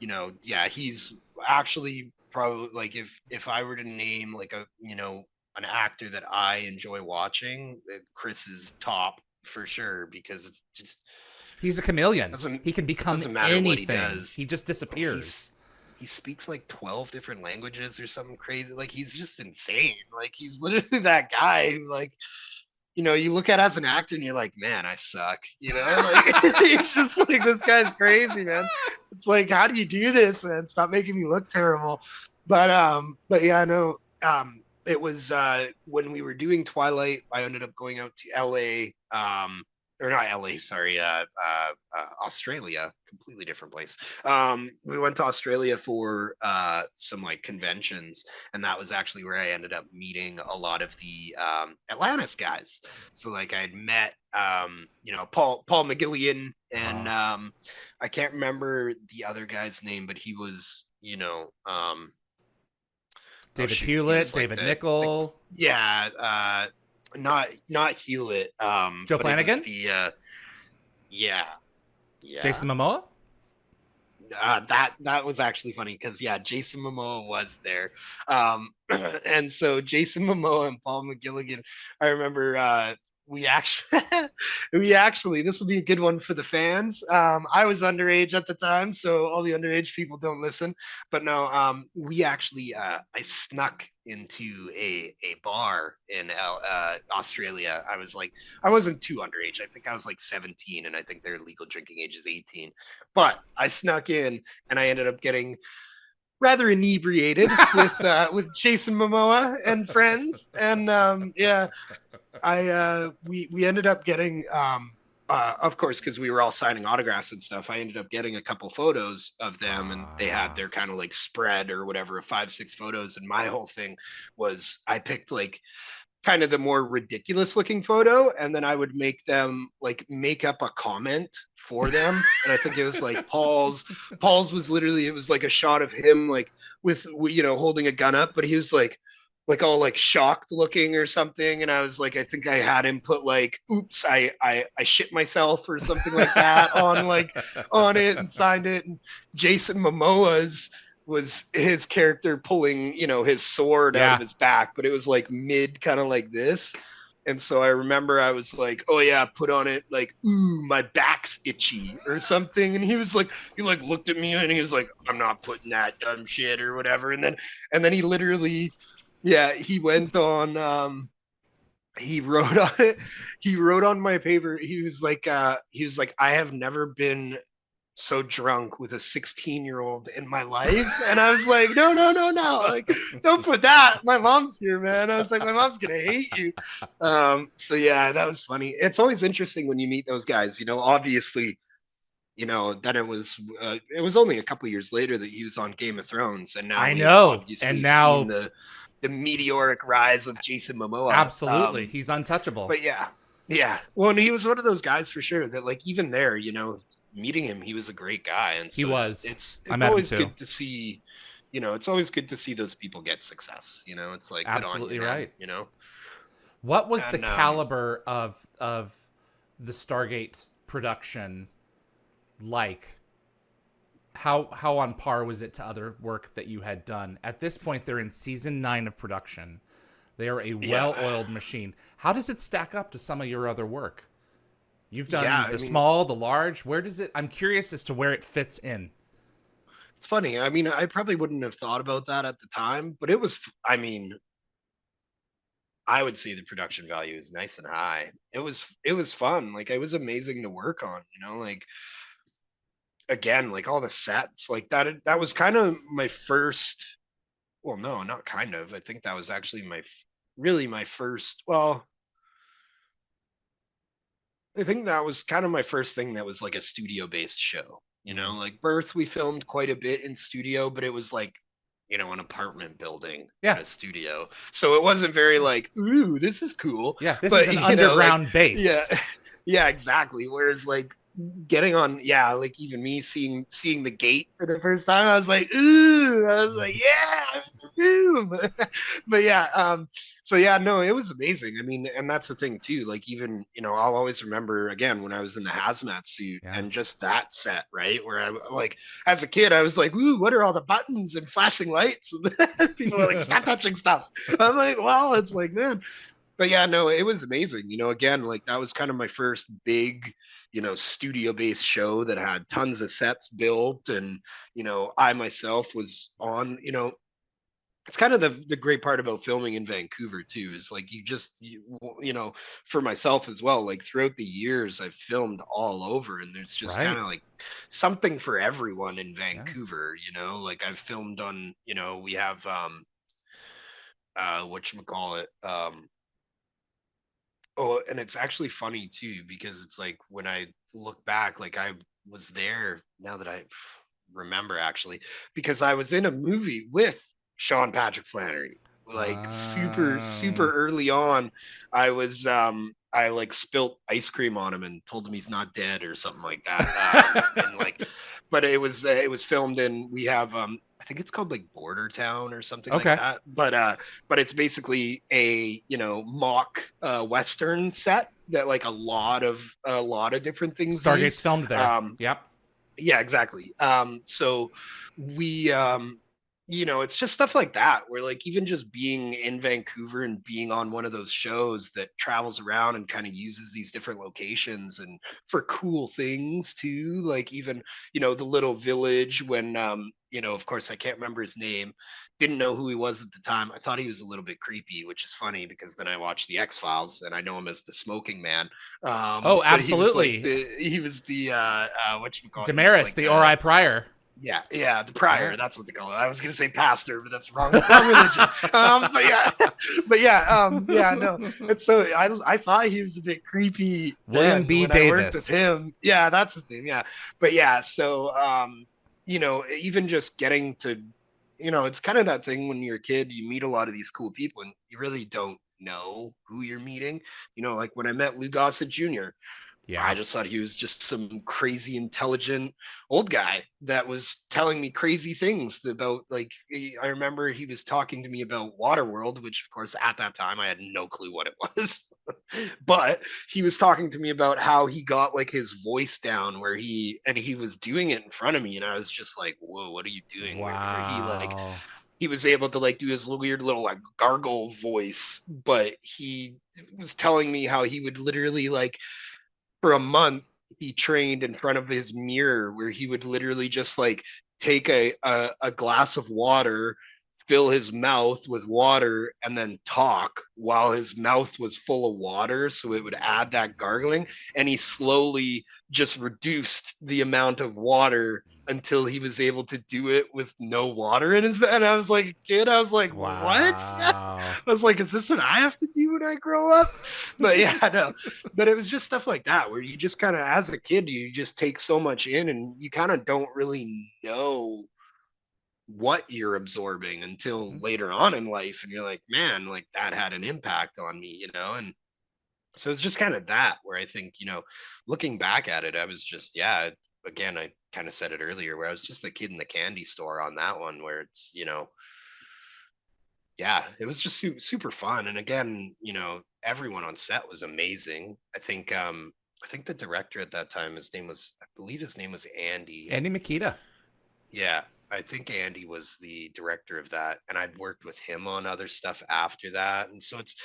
And, yeah, he's actually probably like if I were to name like an actor that I enjoy watching, Chris is top for sure, because it's just he's a chameleon. He can become anything. He just disappears. He speaks like 12 different languages or something crazy. Like he's just insane. Like he's literally that guy who like, you look at as an actor and you're like, man, I suck. Like he's just like, this guy's crazy, man. It's like, how do you do this, man? Stop making me look terrible. But yeah, no. It was when we were doing Twilight, I ended up going out to LA or not LA, sorry, Australia, completely different place. We went to Australia for some like conventions, and that was actually where I ended up meeting a lot of the Atlantis guys. So like I'd met Paul McGillian and I can't remember the other guy's name, but he was oh David shoot, he Hewlett, was like David the Nichol, yeah, not Hewlett, Joe but it was Flanagan, the yeah, yeah. Jason Momoa. That was actually funny because yeah, Jason Momoa was there, and so Jason Momoa and Paul McGilligan. I remember we actually this will be a good one for the fans. I was underage at the time, so all the underage people don't listen. But no, we actually I snuck into a bar in Australia. I wasn't too underage. I think I was like 17, and I think their legal drinking age is 18. But I snuck in, and I ended up getting rather inebriated with Jason Momoa and friends, and yeah, we ended up getting of course, because we were all signing autographs and stuff, I ended up getting a couple photos of them, and they had their kind of like spread or whatever, 5, 6 photos. And my whole thing was I picked like kind of the more ridiculous looking photo, and then I would make them like make up a comment for them. And I think it was like Paul's was literally, it was like a shot of him like with holding a gun up, but he was like all like shocked looking or something. And I was like, I think I had him put like oops, I shit myself or something like that on it, and signed it. And Jason Momoa's was his character pulling, his sword out of Yeah. his back, but it was like mid kind of like this. And so I remember I was like, oh yeah, put on it like, ooh, my back's itchy or something. And he like looked at me and he was like, I'm not putting that dumb shit or whatever. And then he literally, yeah, he went on, he wrote on it. He wrote on my paper. He was like, I have never been so drunk with a 16-year-old in my life. And I was like, no, no, no, no, like don't put that, my mom's here, man. I was like, my mom's gonna hate you. So yeah, that was funny. It's always interesting when you meet those guys, obviously. Then it was only a couple years later that he was on Game of Thrones, and now I we've know. And obviously seen now, the meteoric rise of Jason Momoa. absolutely, he's untouchable. But yeah, yeah. Well, and he was one of those guys for sure that like even there, meeting him, he was a great guy, and He so it's was. it's I it's met him always too. good to see. It's always good to see those people get success. It's like good on you, Absolutely man. right. What was the And caliber of the Stargate production like? How on par was it to other work that you had done? At this point, they're in season 9 of production. They are a yeah, well-oiled machine. How does it stack up to some of your other work? You've yeah. done I the mean, small, the large. Where does it? I'm curious as to where it fits in. it's funny. I mean, I probably wouldn't have thought about that at the time, but it was. I mean, I would say the production value is nice and high. It was fun. Like it was amazing to work on. Like again, like all the sets, like that was kind of my first. Well, no, not kind of. I think that was actually really my first. Well, I think that was kind of my first thing that was like a studio based show. Mm. Like Birth, we filmed quite a bit in studio, but it was like, an apartment building in Yeah, a studio. So it wasn't very like, ooh, this is cool. yeah. This is But, an like, underground yeah, base. yeah, exactly. Whereas like getting on, yeah, like even me seeing the gate for the first time, I was like, ooh, I was like, yeah, I'm in the room. But yeah, so yeah, no, it was amazing. I mean, and that's the thing too. Like even, I'll always remember again when I was in the hazmat suit Yeah. and just that set, right? Where I like as a kid, I was like, ooh, what are all the buttons and flashing lights? And people are like, stop touching stuff. I'm like, well, it's like, man, but yeah, no, it was amazing. Again, like that was kind of my first big, studio based show that had tons of sets built. And, I myself was on, it's kind of the great part about filming in Vancouver too, is like for myself as well, like throughout the years, I've filmed all over and there's just kind of Right. like something for everyone in Yeah. Vancouver, like I've filmed on, we have, whatchamacallit, Oh, and it's actually funny too, because it's like when I look back, like I was there now that I remember actually, because I was in a movie with Sean Patrick Flanery, like super, super Um, early on. I like spilt ice cream on him and told him he's not dead or something like that. And like, but it was filmed in, we have I think it's called like Border Town or something like okay. that. But it's basically a, you know, mock western set that like a lot of different things Stargate's use. filmed there. Um, Yep. yeah, exactly. So we you know, it's just stuff like that where like even just being in Vancouver and being on one of those shows that travels around and kind of uses these different locations and for cool things too, like even, you know, the little village when you know, of course I can't remember his name, didn't know who he was at the time. I thought he was a little bit creepy, which is funny because then I watched the X-Files and I know him as the smoking man. Oh, But he was like absolutely. he was the what you call it? He was Damaris, like the the Ori Prior. yeah, yeah, the Yeah. prior. That's what they call it. I was gonna say pastor, but that's wrong. Wrong religion. But yeah, but yeah, yeah, no. And so I thought he was a bit creepy William then B. when I worked with Davis. him. Yeah, that's his name. Yeah, but yeah, so you know, even just getting to, you know, it's kind of that thing when you're a kid, you meet a lot of these cool people, and you really don't know who you're meeting. You know, like when I met Lou Gossett Jr. I Yeah. just thought he was just some crazy intelligent old guy that was telling me crazy things about like I remember he was talking to me about Waterworld, which of course at that time I had no clue what it was. But he was talking to me about how he got like his voice down where he was doing it in front of me and I was just like, "Whoa, what are you doing?" Where he like Wow. he was able to like do his weird little like gargle voice, but he was telling me how he would literally like for a month he trained in front of his mirror where he would literally just like take a glass of water, fill his mouth with water and then talk while his mouth was full of water so it would add that gargling, and he slowly just reduced the amount of water until he was able to do it with no water in his, and I was like a kid, I was like, what? I Wow. was like, is this what I have to do when I grow up? But yeah, no, but it was just stuff like that where you just kind of as a kid you just take so much in and you kind of don't really know what you're absorbing until Mhm. later on in life and you're like, man, like that had an impact on me, you know. And so it's just kind of that where I think, you know, looking back at it, I was just, yeah, again, I kind of said it earlier where I was just the kid in the candy store on that one where it's, you know, yeah, it was just super fun. And again, you know, everyone on set was amazing. I think the director at that time, his name was, I believe his name was Andy. Andy Makita. Yeah, I think Andy was the director of that, and I'd worked with him on other stuff after that. And so it's,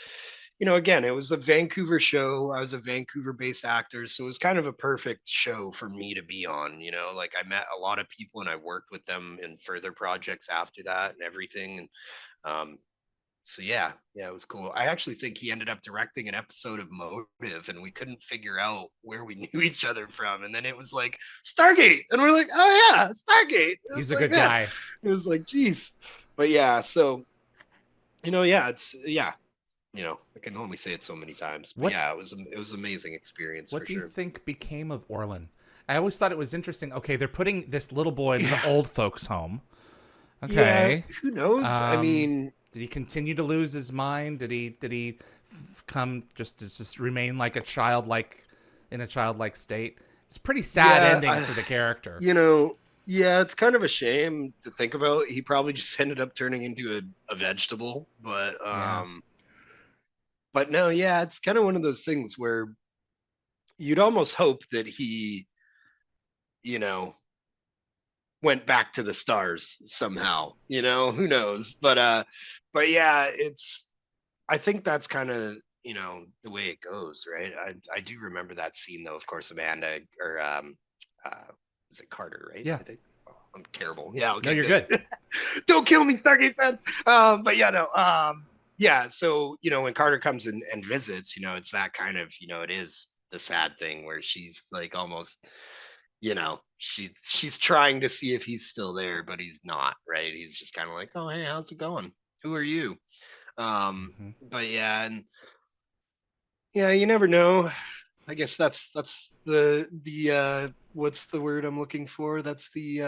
you know, again, it was a Vancouver show. I was a Vancouver-based actor, so it was kind of a perfect show for me to be on. You know, like I met a lot of people, and I worked with them in further projects after that and everything. And um, so yeah, yeah, it was cool. I actually think he ended up directing an episode of Motive, and we couldn't figure out where we knew each other from. And then it was like Stargate, and we're like, oh yeah, Stargate. It He's was a like, good man, guy. it was like, geez. But yeah, so you know, yeah, it's yeah, you know, I can only say it so many times, but What yeah, it was an amazing experience what for do you sure. think became of Orlin? I always thought it was interesting. Okay, they're putting this little boy in an Yeah, old folks home. yeah. Okay. Who knows? I Um, mean, did he continue to lose his mind? Did he come just remain like a childlike in a childlike state? It's a pretty sad yeah, ending for the character. you know, yeah, it's kind of a shame to think about. He probably just ended up turning into a vegetable, Yeah. but no, yeah, it's kind of one of those things where you'd almost hope that he, you know, went back to the stars somehow, you know, who knows? But yeah, it's I think that's kind of, you know, the way it goes, right? I do remember that scene though, of course, Amanda or is it Carter, right? Yeah. I think. Oh, I'm terrible. Yeah, No, okay, you're good. good. Don't kill me, Stargate fans. But yeah, no, yeah. So you know, when Carter comes in and visits, you know, it's that kind of, you know, it is the sad thing where she's like almost, you know, she's trying to see if he's still there, but he's not, right? He's just kind of like, oh, hey, how's it going? Who are you? Hmm. But yeah, and Yeah, you never know. I guess that's the what's the word I'm looking for? That's the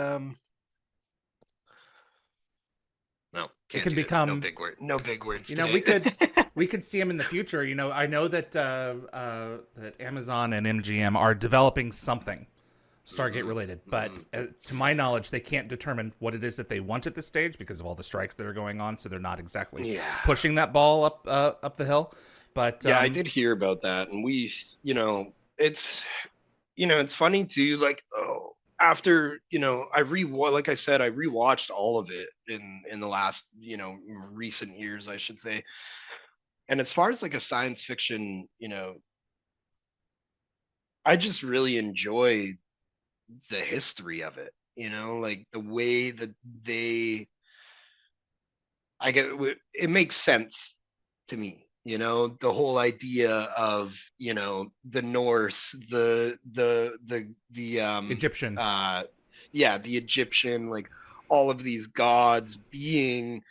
no, It can't can do it. No become, big word. No big words you know, today. we could see them in the future. You know, I know that that Amazon and MGM are developing something Stargate hmm related, hmm but to my knowledge, they can't determine what it is that they want at this stage because of all the strikes that are going on. So they're not exactly Yeah. pushing that ball up the hill. But Yeah, I did hear about that. And it's it's funny too, like, oh, after, like I said, I rewatched all of it in the last, recent years, I should say. And as far as like a science fiction, I just really enjoy the history of it, like the way that they I get it makes sense to me, the whole idea of, the Norse, the Egyptian. uh yeah, the Egyptian, like all of these gods being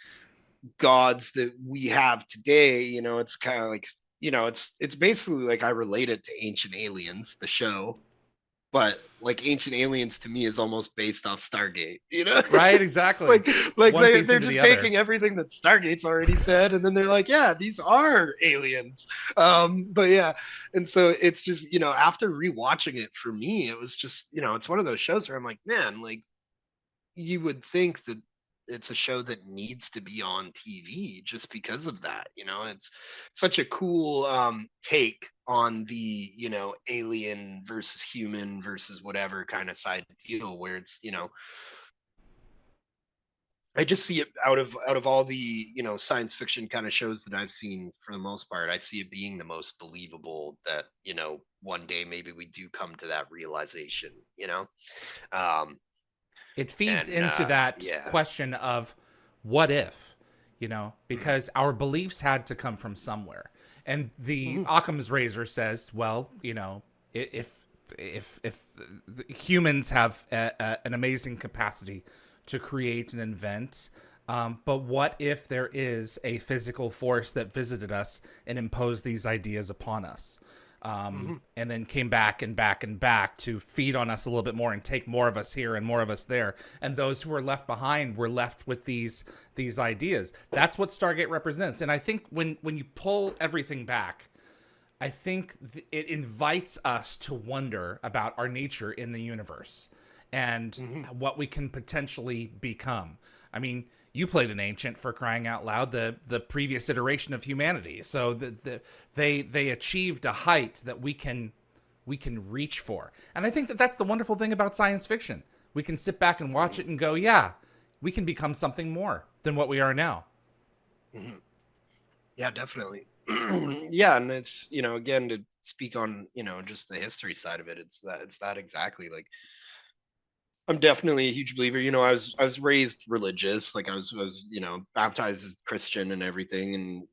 gods that we have today. It's kind of like, it's basically like I relate it to Ancient Aliens, the show, but like Ancient Aliens to me is almost based off Stargate. Right, It's exactly. like One feeds they're into the just other. taking everything that Stargate's already said, and then they're like, yeah, these are aliens. But yeah, and so it's just, after rewatching it, for me, it was just, it's one of those shows where I'm like, man, like, you would think that it's a show that needs to be on TV just because of that. It's such a cool take on the, alien versus human versus whatever kind of side deal, where it's, I just see it out of all the, science fiction kind of shows that I've seen, for the most part, I see it being the most believable that, one day maybe we do come to that realization, um It feeds and into that yeah. question of what if, you know, Mhm. because our beliefs had to come from somewhere. And the Mhm. Occam's razor says, well, you know, if humans have an amazing capacity to create and invent, but what if there is a physical force that visited us and imposed these ideas upon us? Mhm. And then came back and back and back to feed on us a little bit more and take more of us here and more of us there. And those who were left behind were left with these ideas. That's what Stargate represents. And I think when you pull everything back, I think it invites us to wonder about our nature in the universe and Mhm. what we can potentially become. I mean, you played an ancient, for crying out loud, the previous iteration of humanity. So they achieved a height that we can reach for. And I think that that's the wonderful thing about science fiction. We can sit back and watch Mhm. it and go, yeah, we can become something more than what we are now. Mhm. Yeah, definitely. Yeah, and it's, again, to speak on, just the history side of it, it's that exactly. Like, I'm definitely a huge believer. I was raised religious, like I was, baptized as Christian and everything, and,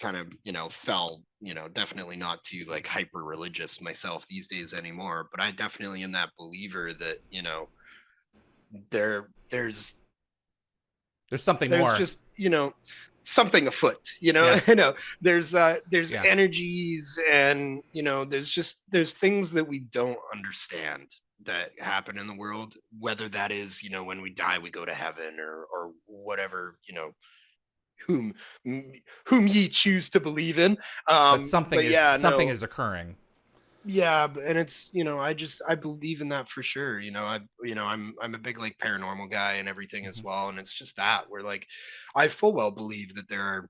kind of, fell, definitely not too like hyper religious myself these days anymore, but I definitely am that believer that, there's There's something there's more. just, something afoot, Yeah. there's Yeah. energies, and, there's things that we don't understand that happen in the world, whether that is, when we die we go to heaven, or whatever, whom whom ye choose to believe in. But something But is yeah, something no. is occurring. Yeah, and it's, I believe in that for sure. I'm a big like paranormal guy and everything as Mhm. well, and it's just that where, like, I full well believe that there are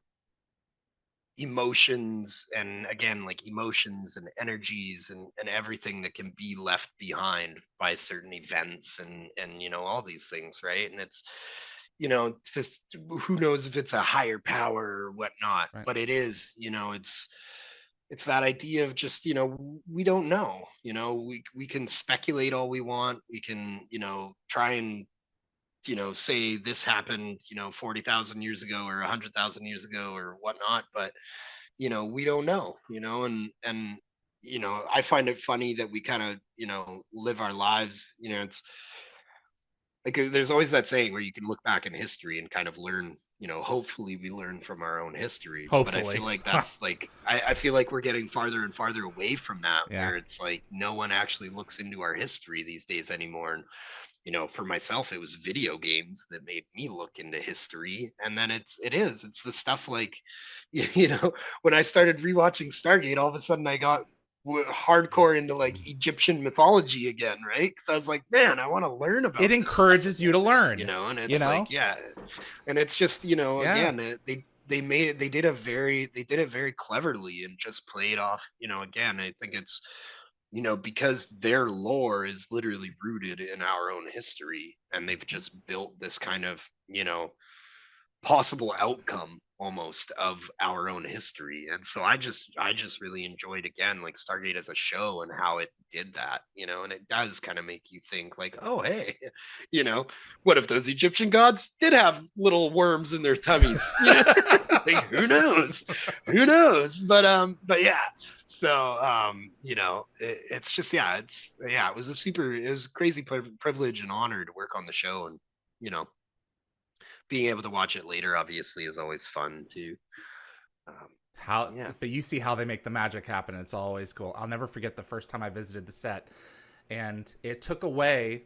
emotions, and again, like, emotions and energies, and everything that can be left behind by certain events, and all these things, right? And it's, it's just, who knows if it's a higher power or whatnot, Right. but it is, it's that idea of just, we don't know. We can speculate all we want. We can, try and, say this happened, 40,000 years ago or 100,000 years ago or whatnot, but, we don't know. And I find it funny that we kind of, live our lives. It's like, there's always that saying where you can look back in history and kind of learn, hopefully we learn from our own history. But I Hopefully. feel like that's like I feel like we're getting farther and farther away from that, Yeah. where it's like no one actually looks into our history these days anymore. And for myself, it was video games that made me look into history. And then it's the stuff like, when I started rewatching Stargate, all of a sudden I got hardcore into like Egyptian mythology again, right? Because I was like, man, I want to learn about It this encourages you to learn. and it's like, yeah, and it's just, again, they did it very cleverly and just played off, again, I think it's, because their lore is literally rooted in our own history, and they've just built this kind of, possible outcome almost of our own history. And so I just really enjoyed, again, like Stargate as a show and how it did that, and it does kind of make you think like, oh hey, what if those Egyptian gods did have little worms in their tummies? Like, who knows, but yeah. So it's just, it was a crazy privilege and honor to work on the show. And being able to watch it later obviously is always fun too. But you see how they make the magic happen. It's always cool. I'll never forget the first time I visited the set, and it took away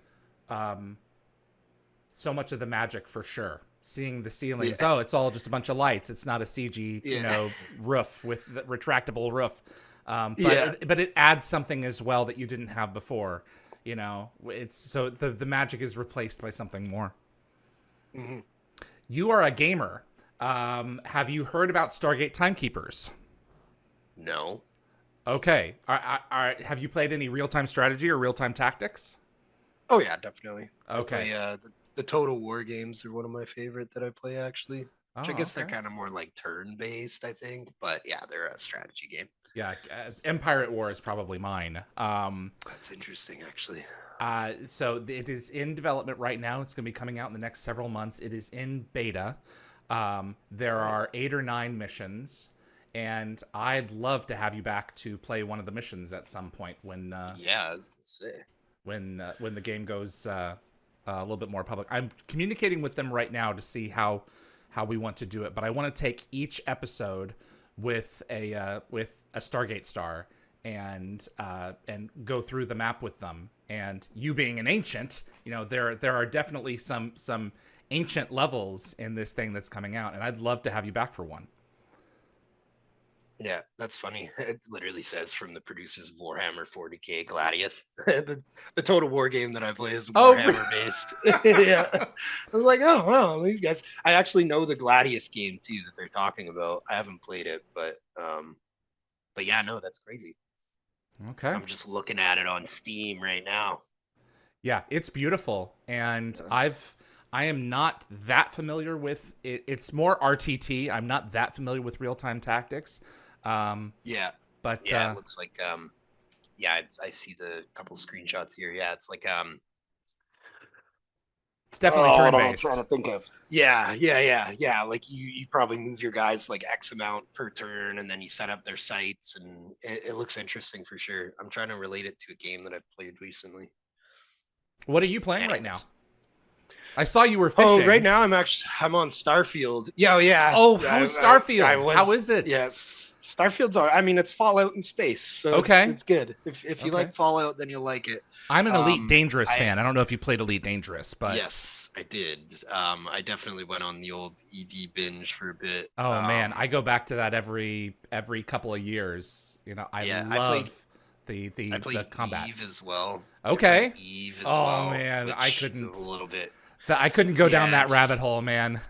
so much of the magic for sure. Seeing the ceilings, it's all just a bunch of lights. It's not a CG, roof with the retractable roof. But it adds something as well that you didn't have before. It's so the magic is replaced by something more. Mm-hmm. You are a gamer. Have you heard about Stargate Timekeepers? No. Okay. Have you played any real-time strategy or real-time tactics? Oh yeah, definitely. Okay. I play, the Total War games are one of my favorite that I play, actually. Which I guess they're kind of more like turn-based, I think. But yeah, they're a strategy game. Yeah, Empire at War is probably mine. That's interesting, actually. So it is in development right now. It's going to be coming out in the next several months. It is in beta. There are 8 or 9 missions, and I'd love to have you back to play one of the missions at some point when. I was gonna say when the game goes a little bit more public. I'm communicating with them right now to see how we want to do it, but I want to take each episode with a Stargate star and go through the map with them. And you being an ancient, there are definitely some ancient levels in this thing that's coming out, and I'd love to have you back for one. Yeah, that's funny. It literally says from the producers of Warhammer 40K Gladius. the Total War game that I play is Warhammer based. Yeah. I was like, oh, wow, these guys. I actually know the Gladius game too that they're talking about. I haven't played it, but yeah, no, that's crazy. Okay. I'm just looking at it on Steam right now. Yeah, it's beautiful. And I am not that familiar with it. It's more RTT. I'm not that familiar with real-time tactics. But it looks like I see the couple screenshots here. Yeah, it's like it's definitely turn-based. I'm trying to think of. Yeah. Like you probably move your guys like X amount per turn, and then you set up their sights, and it looks interesting for sure. I'm trying to relate it to a game that I've played recently. What are you playing right now? I saw you were fishing. Oh, right now I'm on Starfield. Yeah. Oh, how's Starfield? How is it? Yes, Starfield's it's Fallout in space, so it's good. If you like Fallout, then you'll like it. I'm an Elite Dangerous fan. I don't know if you played Elite Dangerous, but yes, I did. I definitely went on the old ED binge for a bit. Oh man, I go back to that every couple of years. I love the combat. Eve as well. Okay. Eve as well. Oh man, I couldn't. A little bit. I couldn't go down that rabbit hole, man.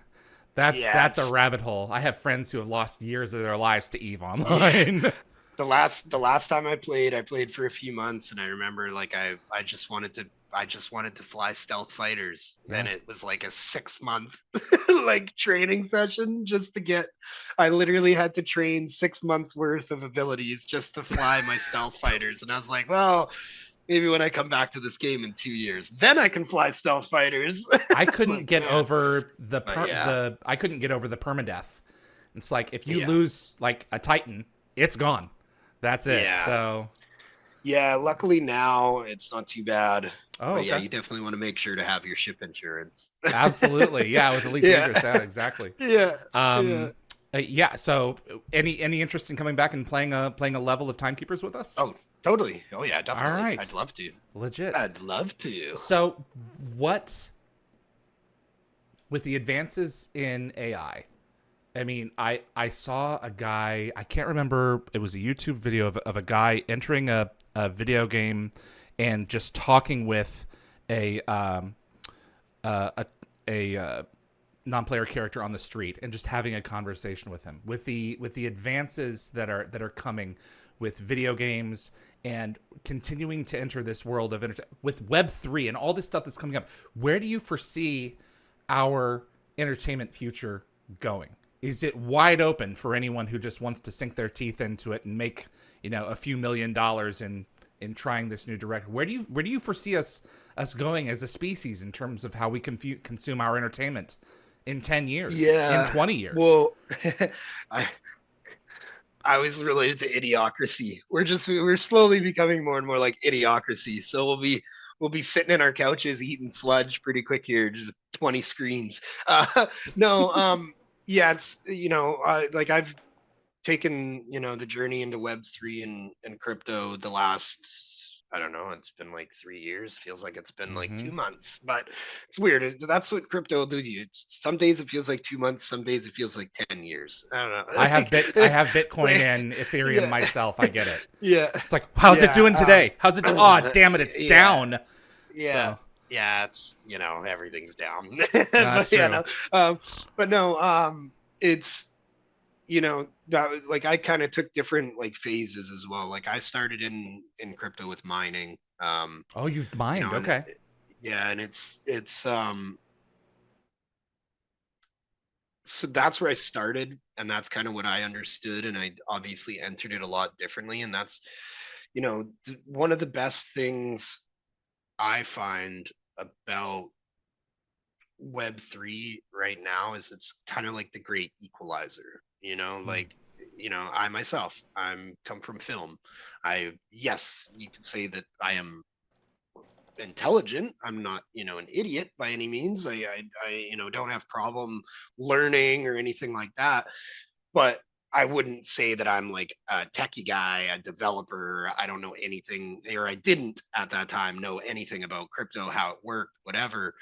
That's a rabbit hole. I have friends who have lost years of their lives to EVE Online. The last time I played for a few months, and I remember like I just wanted to fly stealth fighters. Yeah. And it was like a 6-month like training session just to get. I literally had to train 6 months worth of abilities just to fly my stealth fighters, and I was like, well, maybe when I come back to this game in 2 years, then I can fly stealth fighters. I couldn't get over I couldn't get over the permadeath. It's like if you lose like a Titan, it's gone. That's it. Yeah. So Yeah, luckily now it's not too bad. Oh, But yeah, okay. you definitely want to make sure to have your ship insurance. Absolutely. Yeah, with Elite Yeah. Dangerous. Yeah, exactly. Yeah. Yeah. Um, yeah. So, any interest in coming back and playing a level of Timekeepers with us? Oh, totally. Oh yeah, All definitely. I'd right. love to. Legit. I'd love to. So, what with the advances in I mean, I saw a guy, I can't remember, it was a YouTube video of a guy entering a video game and just talking with a a, a non-player character on the street and just having a conversation with him. With the advances that are coming with video games and continuing to enter this world of with Web3 and all this stuff that's coming up, where do you foresee our entertainment future going? Is it wide open for anyone who just wants to sink their teeth into it and make, a few $1 million in trying this new direction? Where do you foresee us going as a species in terms of how we consume our entertainment in 10 years, in Yeah. 20 years? Well, I I was related to idiocracy. We're slowly becoming more and more like idiocracy. So we'll be sitting in our couches eating sludge pretty quick here, just 20 screens. No, yeah, it's like I've taken the journey into Web3 and crypto the last, I don't know, it's been like 3 years. Feels like it's been like Mm-hmm. 2 months, but it's weird. That's what crypto will do to you. Some days it feels like 2 months, some days it feels like 10 years. I don't know. I have Bitcoin Like, and Ethereum yeah, myself. I get it. yeah, It's like, how's it yeah, doing today? How's it? Oh, damn it, it's yeah, down. yeah, So yeah. It's everything's down, no, that's but yeah, true. no, but no, it's that like I kind of took different like phases as well. Like I started in crypto with mining, Oh, you've mined. and Okay. yeah, and so that's where I started, and that's kind of what I understood, and I obviously entered it a lot differently, and that's one of the best things I find about Web3 right now is it's kind of like the great equalizer, Mm. like, I myself, I'm come from film. Yes, you could say that I am intelligent. I'm not, an idiot by any means. I don't have problem learning or anything like that. But I wouldn't say that I'm like a techie guy, a developer. I don't know anything, or I didn't at that time know anything about crypto, how it worked, whatever.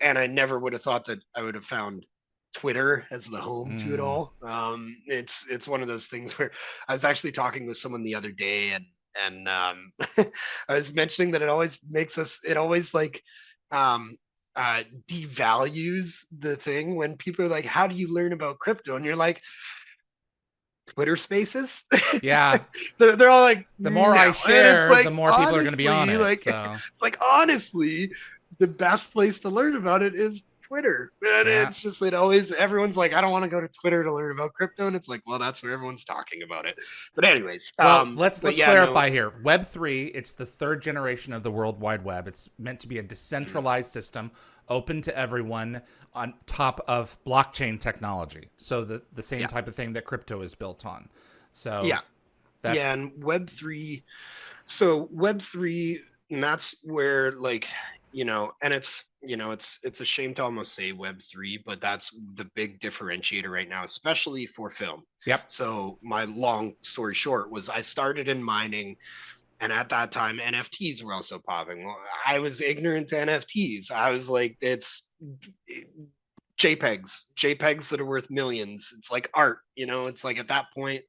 And I never would have thought that I would have found Twitter as the home to it Mm. all. It's one of those things where I was actually talking with someone the other day, and I was mentioning that it always like um, devalues the thing when people are like, "How do you learn about crypto?" And you're like, "Twitter Spaces." Yeah. They're all like, The more I "No," and it's share, the like more people are going to be on honestly, it. like So it's like honestly, the best place to learn about it is Twitter. And yeah. it's just everyone's like, I don't want to go to Twitter to learn about crypto. And it's like, well, that's where everyone's talking about it. But anyways, Well, but let's yeah, no, clarify here. Web3, it's the third generation of the World Wide Web. It's meant to be a decentralized system, open to everyone, on top of blockchain technology. So the same yeah, type of thing that crypto is built on. So yeah, yeah. that's And Web3, and that's where like, and it's a shame to almost say Web3, but that's the big differentiator right now, especially for film. yep. So my long story short was I started in mining. And at that time, NFTs were also popping. Well, I was ignorant to NFTs. I was like, it's JPEGs that are worth millions. It's like art, it's like at that point,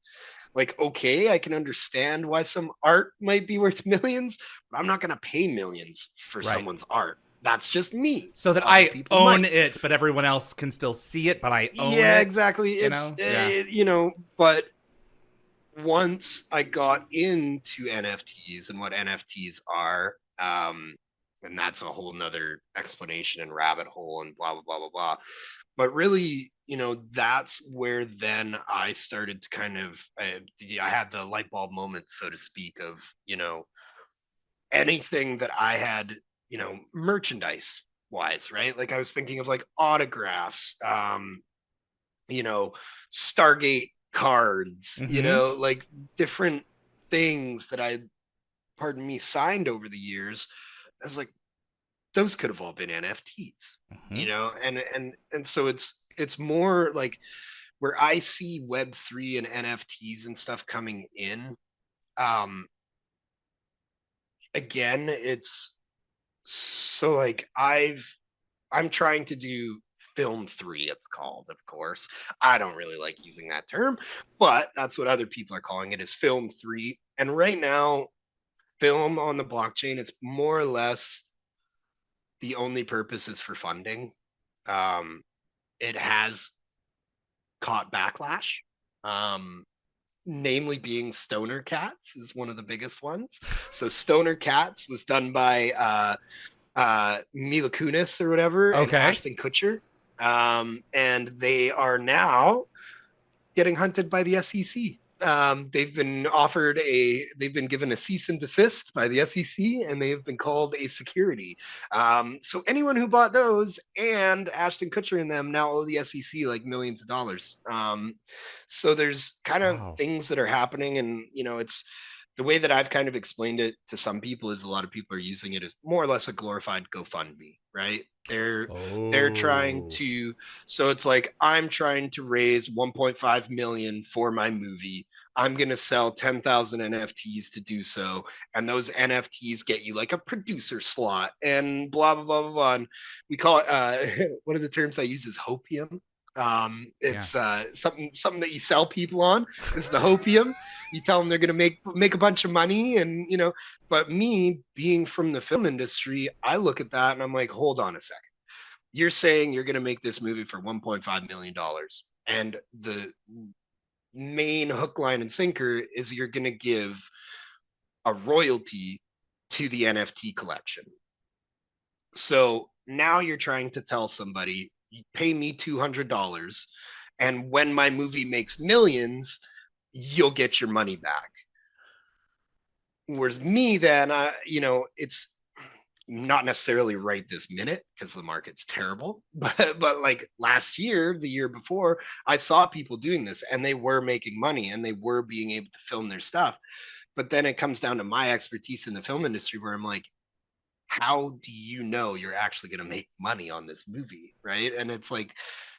like, okay, I can understand why some art might be worth millions, but I'm not going to pay millions for Right. someone's art. That's just me. So that Other I people own might. it, but everyone else can still see it, but I own Yeah, it. exactly. You It's, know? Yeah. but once I got into NFTs and what NFTs are, and that's a whole nother explanation and rabbit hole and blah blah blah blah blah. But really, that's where then I started to kind of I had the light bulb moment, so to speak, of anything that I had, merchandise wise, right? Like I was thinking of like autographs, you know, Stargate cards, Mm-hmm. like different things that I pardon me, signed over the years, I was like, those could have all been NFTs, Hmm. and so it's more like where I see Web3 and NFTs and stuff coming in. Um, Again, it's so like I'm trying to do film 3, it's called, of course. I don't really like using that term, but that's what other people are calling it, is film 3. And right now, film on the blockchain, it's more or less the only purpose is for funding. Um, it has caught backlash. Um, Namely being Stoner Cats is one of the biggest ones. So Stoner Cats was done by Mila Kunis or whatever and Okay. Ashton Kutcher. And they are now getting hunted by the SEC. They've been given a cease and desist by the SEC, and they have been called a security. So anyone who bought those and Ashton Kutcher and them now owe the SEC like millions of dollars. So there's kind of Wow. things that are happening, and it's the way that I've kind of explained it to some people is a lot of people are using it as more or less a glorified GoFundMe, right? They're trying Oh. to, so it's like, I'm trying to raise 1.5 million for my movie. I'm going to sell 10,000 NFTs to do so. And those NFTs get you like a producer slot and blah, blah, blah, blah, blah. And we call it, one of the terms I use is hopium. Yeah. It's something that you sell people on is the hopium. You tell them they're going to make a bunch of money, and but me being from the film industry, I look at that and I'm like, hold on a second. You're saying you're going to make this movie for $1.5 million, and the main hook, line, and sinker is you're going to give a royalty to the NFT collection. So now you're trying to tell somebody, you pay me $200, and when my movie makes millions, you'll get your money back. Whereas me, then, it's not necessarily right this minute because the market's terrible, but like last year, the year before, I saw people doing this and they were making money and they were being able to film their stuff. But then it comes down to my expertise in the film industry where I'm like, how do you know you're actually going to make money on this movie, right? And it's like,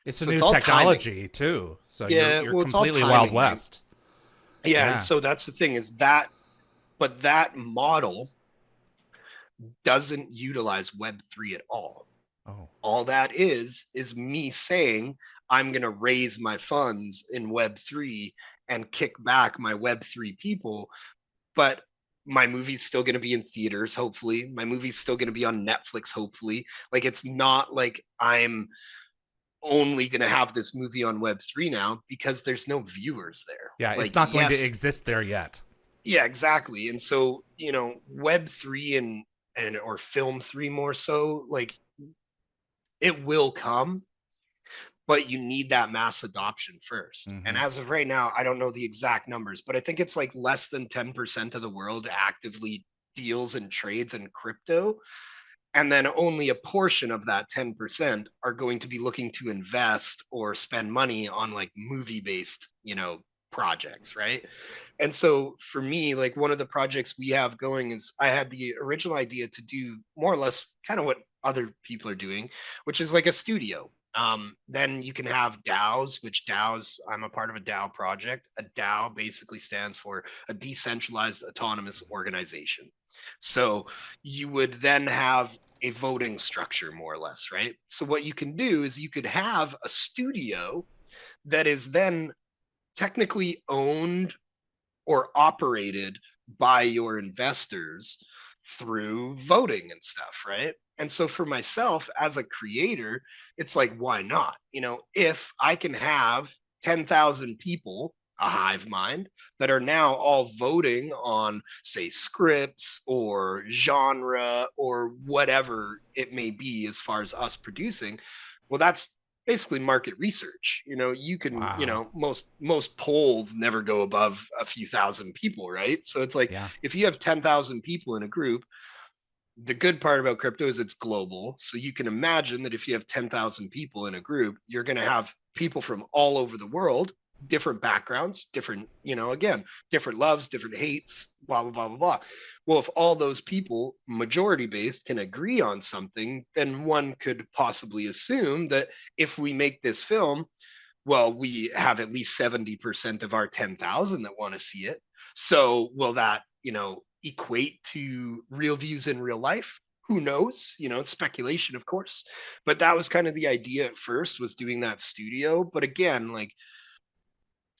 It's a so new it's all timing. technology too. So you're Yeah, you're well, it's all completely Wild timing, right? West. Yeah, and Yeah. so that's the thing, is that, but that model doesn't utilize Web3 at all. Oh. All that is me saying I'm going to raise my funds in Web3 and kick back my Web3 people, but my movie's still going to be in theaters, hopefully. My movie's still going to be on Netflix, hopefully. Like, it's not like I'm only going to have this movie on Web3 now, because there's no viewers there. Yeah, Like, it's not going to yes, exist there yet. yeah, exactly. And so, Web3 and or film 3 more so, like, it will come, but you need that mass adoption first. And Hmm. as of right now, I don't know the exact numbers, but I think it's like less than 10% of the world actively deals and trades in crypto. And then only a portion of that 10% are going to be looking to invest or spend money on like movie based, projects, right? And so for me, like, one of the projects we have going is, I had the original idea to do more or less kind of what other people are doing, which is like a studio. Then you can have DAOs, which DAOs, I'm a part of a DAO project. A DAO basically stands for a decentralized autonomous organization. So you would then have a voting structure, more or less, right? So what you can do is you could have a studio that is then technically owned or operated by your investors through voting and stuff, right? And so for myself as a creator, it's like, why not? If I can have 10,000 people, a hive mind, that are now all voting on, say, scripts or genre or whatever it may be as far as us producing, well, that's basically market research. You can, Wow. most polls never go above a few thousand people, right? So it's like, Yeah. if you have 10,000 people in a group, the good part about crypto is it's global. So you can imagine that if you have 10,000 people in a group, you're going to have people from all over the world. different backgrounds, different, again, different loves, different hates, blah, blah, blah, blah, blah. Well, if all those people, majority based, can agree on something, then one could possibly assume that if we make this film, well, we have at least 70% of our 10,000 that want to see it. So will that, equate to real views in real life? Who knows? It's speculation, of course. But that was kind of the idea at first, was doing that studio. But again, like,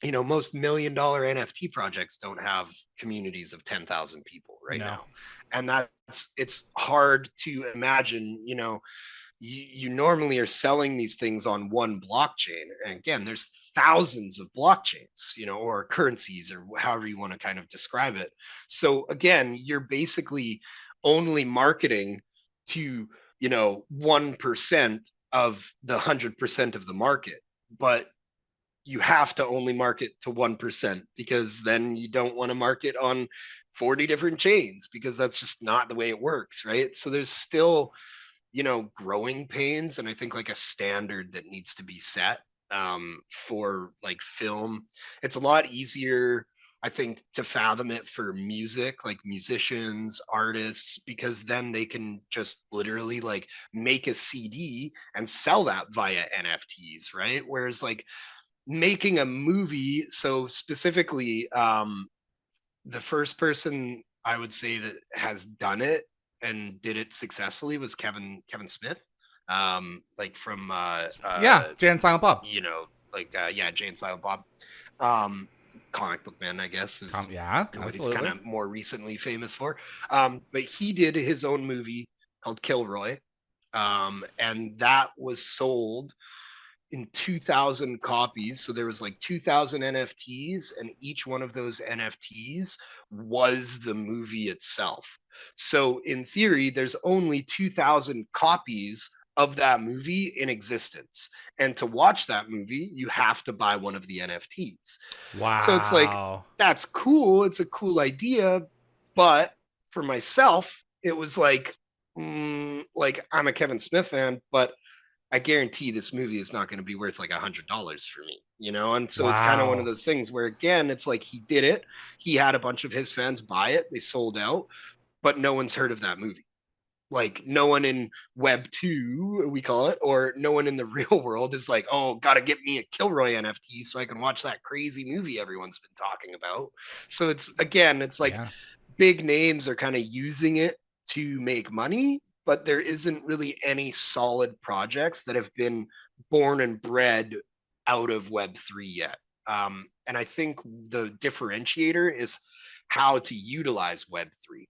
most $1 million NFT projects don't have communities of 10,000 people right No. now. And it's hard to imagine, you normally are selling these things on one blockchain. And again, there's thousands of blockchains, or currencies, or however you want to kind of describe it. So again, you're basically only marketing to, 1% of the 100% of the market. But you have to only market to 1%, because then you don't want to market on 40 different chains, because that's just not the way it works, right? So there's still, growing pains, and I think like a standard that needs to be set for like film. It's a lot easier, I think, to fathom it for music, like musicians, artists, because then they can just literally like make a CD and sell that via NFTs, right? Whereas like making a movie, so specifically, the first person I would say that has done it and did it successfully was Kevin Smith, like from Yeah, Jay and Silent Bob. Yeah, Jay and Silent Bob. um Comic book man, I guess, is Yeah, what he's absolutely. kind of more recently famous for. But he did his own movie called Kilroy, and that was sold in 2000 copies. So there was like 2000 NFTs, and each one of those NFTs was the movie itself. So in theory, there's only 2000 copies of that movie in existence. And to watch that movie, you have to buy one of the NFTs. So it's like, Wow. that's cool. It's a cool idea. But for myself, it was like I'm a Kevin Smith fan, but I guarantee this movie is not going to be worth like $100 for me, And so it's kind of one of Wow. those things where, again, it's like he did it. He had a bunch of his fans buy it. They sold out, but no one's heard of that movie. Like no one in Web 2, we call it, or no one in the real world is like, oh, got to get me a Kilroy NFT so I can watch that crazy movie everyone's been talking about. So it's like Yeah. big names are kind of using it to make money, but there isn't really any solid projects that have been born and bred out of Web3 yet. And I think the differentiator is how to utilize Web3.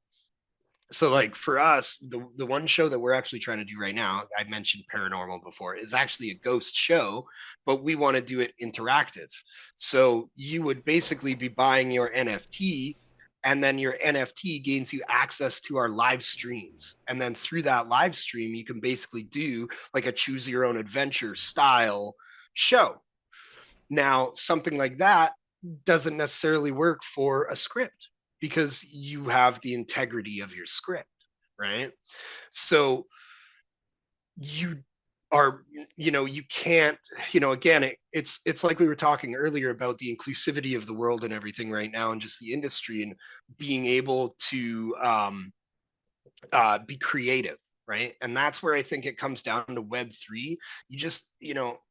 So like for us, the one show that we're actually trying to do right now, I mentioned paranormal before, is actually a ghost show, but we want to do it interactive. So you would basically be buying your NFT, and then your NFT gains you access to our live streams. And then through that live stream, you can basically do like a choose your own adventure style show. Now, something like that doesn't necessarily work for a script, because you have the integrity of your script, right? So you are, you can't, again, it's like we were talking earlier about the inclusivity of the world and everything right now, and just the industry, and being able to be creative, right? And that's where I think it comes down to Web3. You just,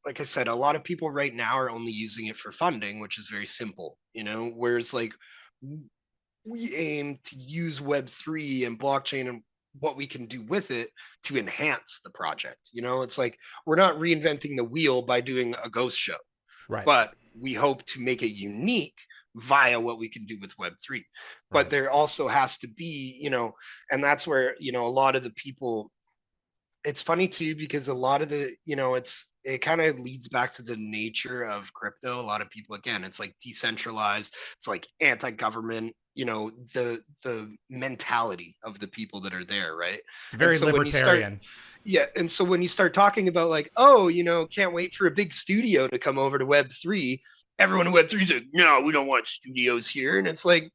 like I said, a lot of people right now are only using it for funding, which is very simple, whereas like we aim to use Web3 and blockchain and what we can do with it to enhance the project. It's like we're not reinventing the wheel by doing a ghost show, Right. but we hope to make it unique via what we can do with Web3. But Right. there also has to be, and that's where, a lot of the people, it's funny too, because a lot of the, it kind of leads back to the nature of crypto. A lot of people, again, it's like decentralized, it's like anti-government, the mentality of the people that are there, right? It's And very so when you start, libertarian. yeah, and so when you start talking about like, oh, can't wait for a big studio to come over to Web3, everyone in Web3 is like, no, we don't want studios here. And it's like,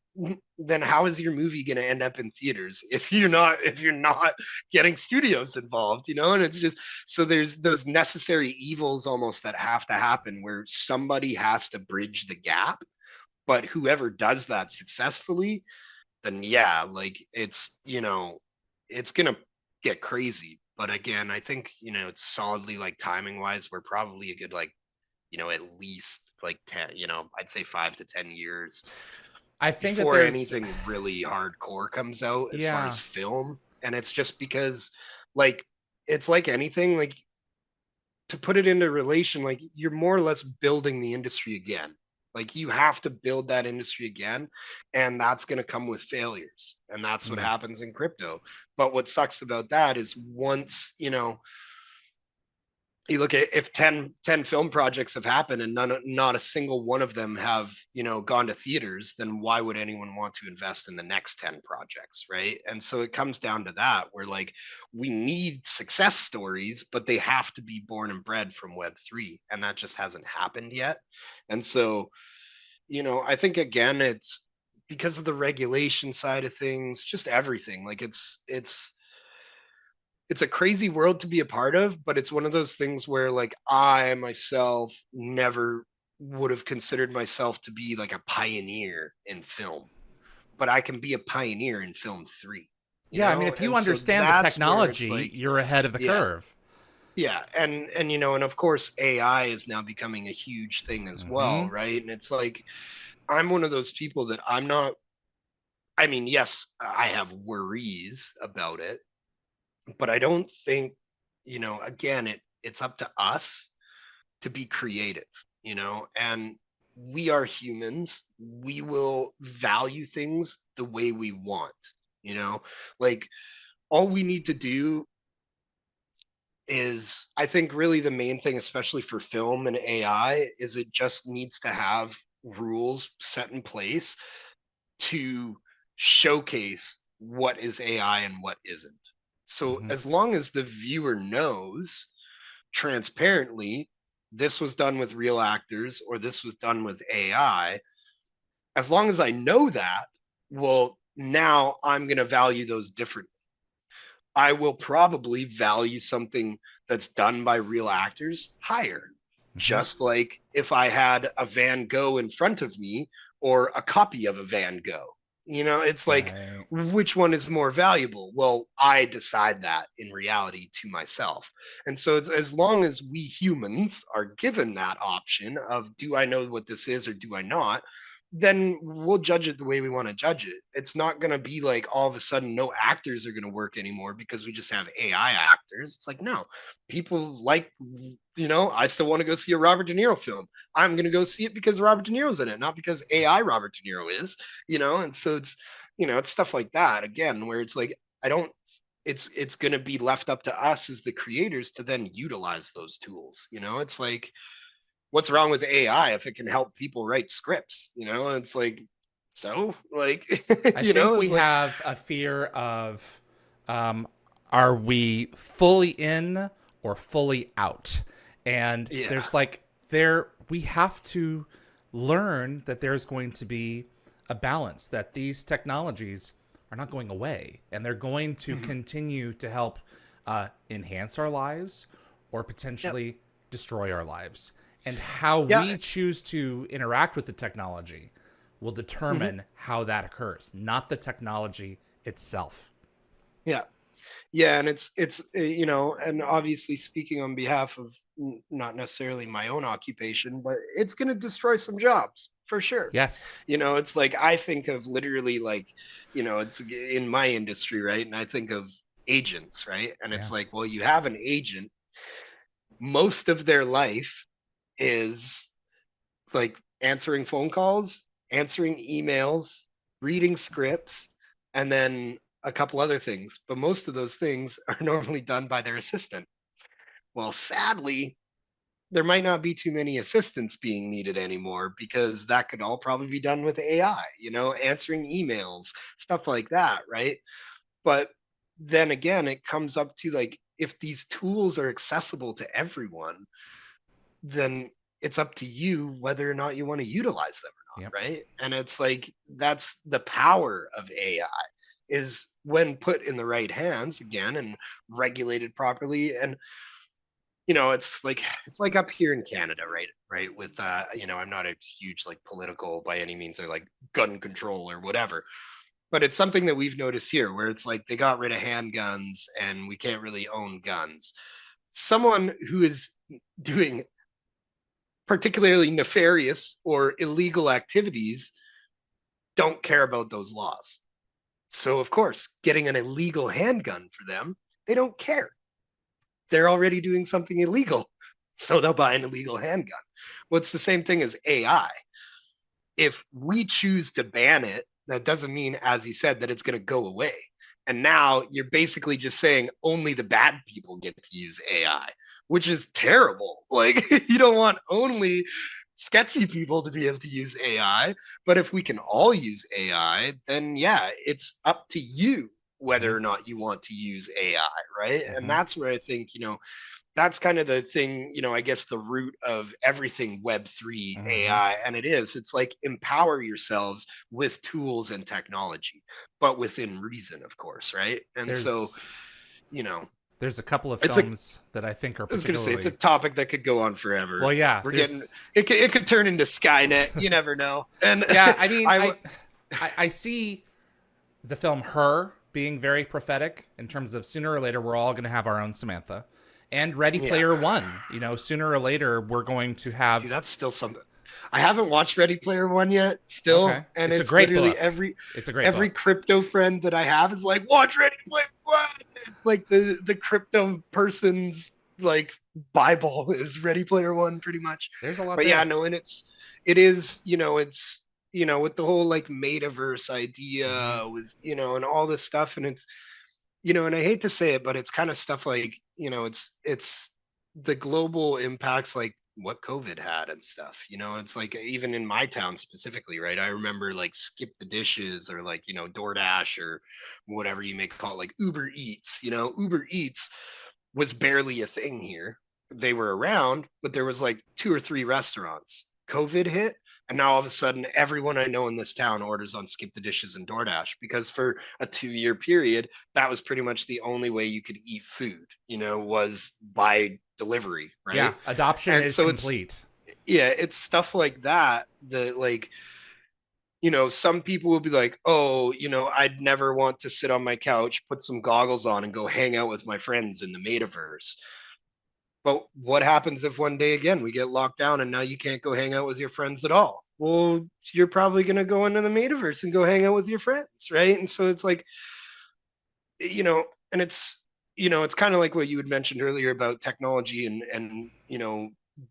then how is your movie going to end up in theaters if you're not getting studios involved, you know? And it's just, so there's those necessary evils almost that have to happen where somebody has to bridge the gap, but whoever does that successfully, then yeah, like it's gonna get crazy. But again, I think, it's solidly like timing wise, we're probably a good like, at least like 10, I'd say 5 to 10 years I think that before there's, anything really hardcore comes out as far as yeah, film. And it's just because, like, it's like anything, like, to put it into relation, like, you're more or less building the industry again. Like, you have to build that industry again, and that's going to come with failures. And that's what yeah. happens in crypto. But what sucks about that is once, you look at, if 10 film projects have happened and not a single one of them have, gone to theaters, then why would anyone want to invest in the next 10 projects, right? And so it comes down to that, where like we need success stories, but they have to be born and bred from Web3, and that just hasn't happened yet. And so, I think again, it's because of the regulation side of things, just everything. Like it's a crazy world to be a part of, but it's one of those things where like I myself never would have considered myself to be like a pioneer in film, but I can be a pioneer in film 3, Yeah, I mean, if you And so understand the that's where it's technology, like, you're ahead of the yeah, curve. yeah. And of course AI is now becoming a huge thing as Mm-hmm. well, right? And it's like I'm one of those people that I'm not, I mean, yes, I have worries about it, but I don't think, again, it's up to us to be creative, and we are humans. We will value things the way we want, you know, like all we need to do is, I think really the main thing, especially for film and AI, is it just needs to have rules set in place to showcase what is AI and what isn't. So Mm-hmm. as long as the viewer knows transparently this was done with real actors or this was done with AI, as long as I know that, well, now I'm going to value those differently. I will probably value something that's done by real actors higher. Mm-hmm. Just like if I had a Van Gogh in front of me or a copy of a Van Gogh. It's like, Right. which one is more valuable? Well, I decide that in reality to myself. And so it's, as long as we humans are given that option of, do I know what this is or do I not? Then we'll judge it the way we want to judge it. It's not going to be like all of a sudden no actors are going to work anymore because we just have AI actors. It's like, no, people like, I still want to go see a Robert De Niro film. I'm going to go see it because Robert De Niro's in it, not because AI Robert De Niro is, and so it's, it's stuff like that again, where it's like, I don't, it's going to be left up to us as the creators to then utilize those tools. It's like, what's wrong with AI if it can help people write scripts? It's like, so like, I think we it's like, have a fear of, um, are we fully in or fully out? And yeah. there's like, we have to learn that there's going to be a balance, that these technologies are not going away and they're going to Mhm. continue to help enhance our lives or Yep. potentially destroy our lives. And how Yeah. we choose to interact with the technology will Mhm. determine how that occurs, not the technology itself. Yeah. Yeah. And and obviously speaking on behalf of not necessarily my own occupation, but it's going to destroy some jobs for sure. Yes. It's like, I think of literally like, it's in my industry, right? And I think of agents, right? And Yeah. it's like, well, you have an agent, most of their life is like answering phone calls, answering emails, reading scripts, and then a couple other things. But most of those things are normally done by their assistant. Well, sadly, there might not be too many assistants being needed anymore because that could all probably be done with AI, answering emails, stuff like that, right? But then again, it comes up to like, if these tools are accessible to everyone, then it's up to you whether or not you want to utilize them. Yep. right? And it's like that's the power of AI is when put in the right hands again and regulated properly. And it's like up here in Canada, right, with I'm not a huge like political by any means or like gun control or whatever, but it's something that we've noticed here where it's like they got rid of handguns and we can't really own guns. Someone who is doing particularly nefarious or illegal activities don't care about those laws. So, of course, getting an illegal handgun for them, they don't care. They're already doing something illegal. So they'll buy an illegal handgun. Well, it's the same thing as AI. If we choose to ban it, that doesn't mean, as he said, that it's going to go away. And now you're basically just saying only the bad people get to use AI, which is terrible. Like, you don't want only sketchy people to be able to use AI. But if we can all use AI, then yeah, it's up to you whether or not you want to use AI, right? And that's where I think, that's kind of the thing, I guess the root of everything Web3 AI. And it's like empower yourselves with tools and technology, but within reason, of course, right? And so, There's you know, there's a couple of it's like films that I think are I was gonna say it's a particularly topic that could go on forever. well. Yeah, We're getting there's it could turn into Skynet. You never know. And yeah. I mean, I I see the film Her being very prophetic in terms of sooner or later we're all going to have our own Samantha, and Ready yeah. Player One. Sooner or later we're going to have. See, that's still something. I haven't watched Ready Player One yet, still, Okay, and it's a it's great literally book. It's a great every book. crypto friend that I have is like, watch Ready Player One. Like the crypto person's like Bible is Ready Player One, pretty much. There's a lot But yeah, there. no, and it's with the whole like metaverse Mm-hmm. idea with and all this stuff, and it's and I hate to say it, but it's kind of stuff like it's the global impacts like what COVID had and stuff. It's like even in my town specifically, right? I remember like Skip the Dishes or like DoorDash or whatever you may call it, like Uber Eats. Uber Eats was barely a thing here. They were around, but there was like two or three restaurants. COVID hit, and now all of a sudden, everyone I know in this town orders on Skip the Dishes and DoorDash because for a 2-year period, that was pretty much the only way you could eat food, was by delivery, Yeah, right? adoption And is so it's, complete. yeah, it's stuff like that that, like, some people will be like, oh, I'd never want to sit on my couch, put some goggles on, and go hang out with my friends in the metaverse. But what happens if one day again we get locked down and now you can't go hang out with your friends at all? Well, you're probably going to go into the metaverse and go hang out with your friends, right? And so it's like, and it's kind of like what you had mentioned earlier about technology and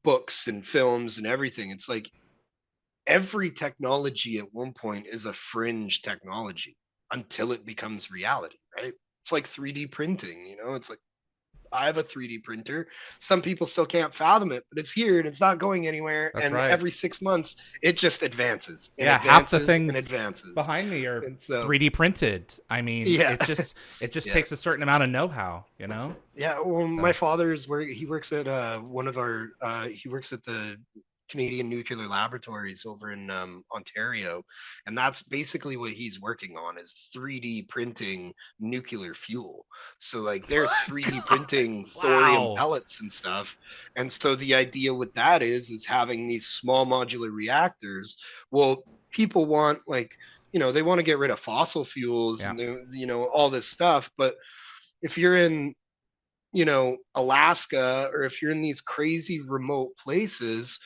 books and films and everything. It's like every technology at one point is a fringe technology until it becomes reality, right? It's like 3D printing, it's like I have a 3D printer. Some people still can't fathom it, but it's here and it's not going anywhere. That's And right. every 6 months, it just advances and Yeah, half the advances and things advances. behind me are And so, 3D printed. I mean, yeah, it just yeah, takes a certain amount of know-how, yeah. Well, my So, father is where he works at he works at the Canadian Nuclear Laboratories over in Ontario, and that's basically what he's working on is 3D printing nuclear fuel. So like they're 3D God, printing thorium wow. pellets and stuff. And so the idea with that is having these small modular reactors. Well, people want like they want to get rid of fossil fuels Yeah. and they, all this stuff, but if you're in Alaska or if you're in these crazy remote places,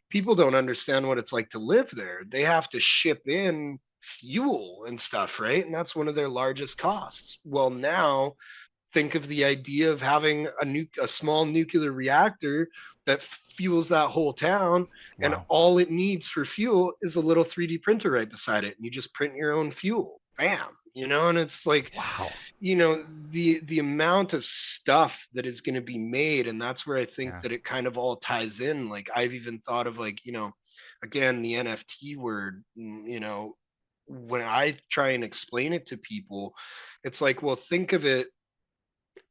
people don't understand what it's like to live there. They have to ship in fuel and stuff, right? And that's one of their largest costs. Well, now think of the idea of having a small nuclear reactor that fuels that whole town, and Wow. all it needs for fuel is a little 3D printer right beside it, and you just print your own fuel. Bam, and it's like Wow. the amount of stuff that is going to be made, and that's where I think Yeah. that it kind of all ties in. Like I've even thought of like again the NFT word, when I try and explain it to people, it's like, well, think of it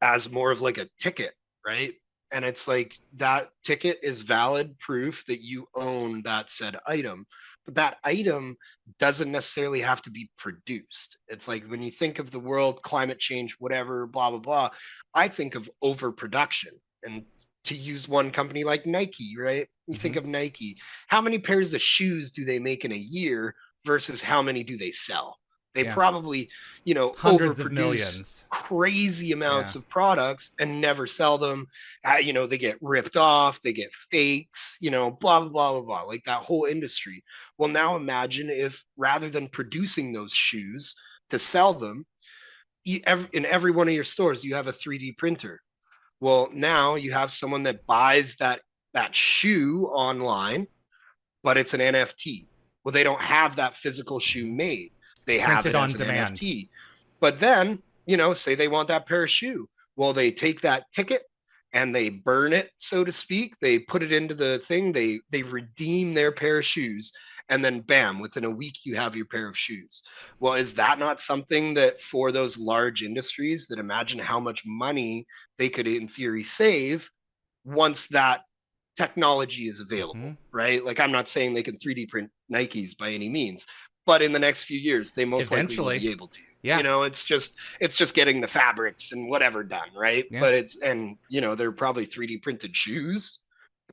as more of like a ticket, right? And it's like that ticket is valid proof that you own that said item. but that item doesn't necessarily have to be produced. It's like when you think of the world, climate change, whatever, blah, blah, blah, I think of overproduction. And to use one company like Nike, right? You think of Nike, how many pairs of shoes do they make in a year versus how many do they sell? They Yeah. probably, Hundreds of overproduce millions. crazy Yeah. amounts of products and never sell them. They get ripped off, they get fakes, blah, blah, blah, blah, blah, like that whole industry. Well, now imagine if rather than producing those shoes to sell them, in every one of your stores, you have a 3D printer. Well, now you have someone that buys that shoe online, but it's an NFT. Well, they don't have that physical shoe made. It's They have printed it on as an demand. NFT. But then, say they want that pair of shoe. Well, they take that ticket and they burn it, so to speak. They put it into the thing. They redeem their pair of shoes, and then bam, within a week you have your pair of shoes. Well, is that not something that for those large industries, that imagine how much money they could in theory save once that technology is available, right? Like, I'm not saying they can 3D print Nikes by any means, but in the next few years they most likely will be able to. Yeah. It's just getting the fabrics and whatever done, right? Yeah. But they're probably 3D printed shoes,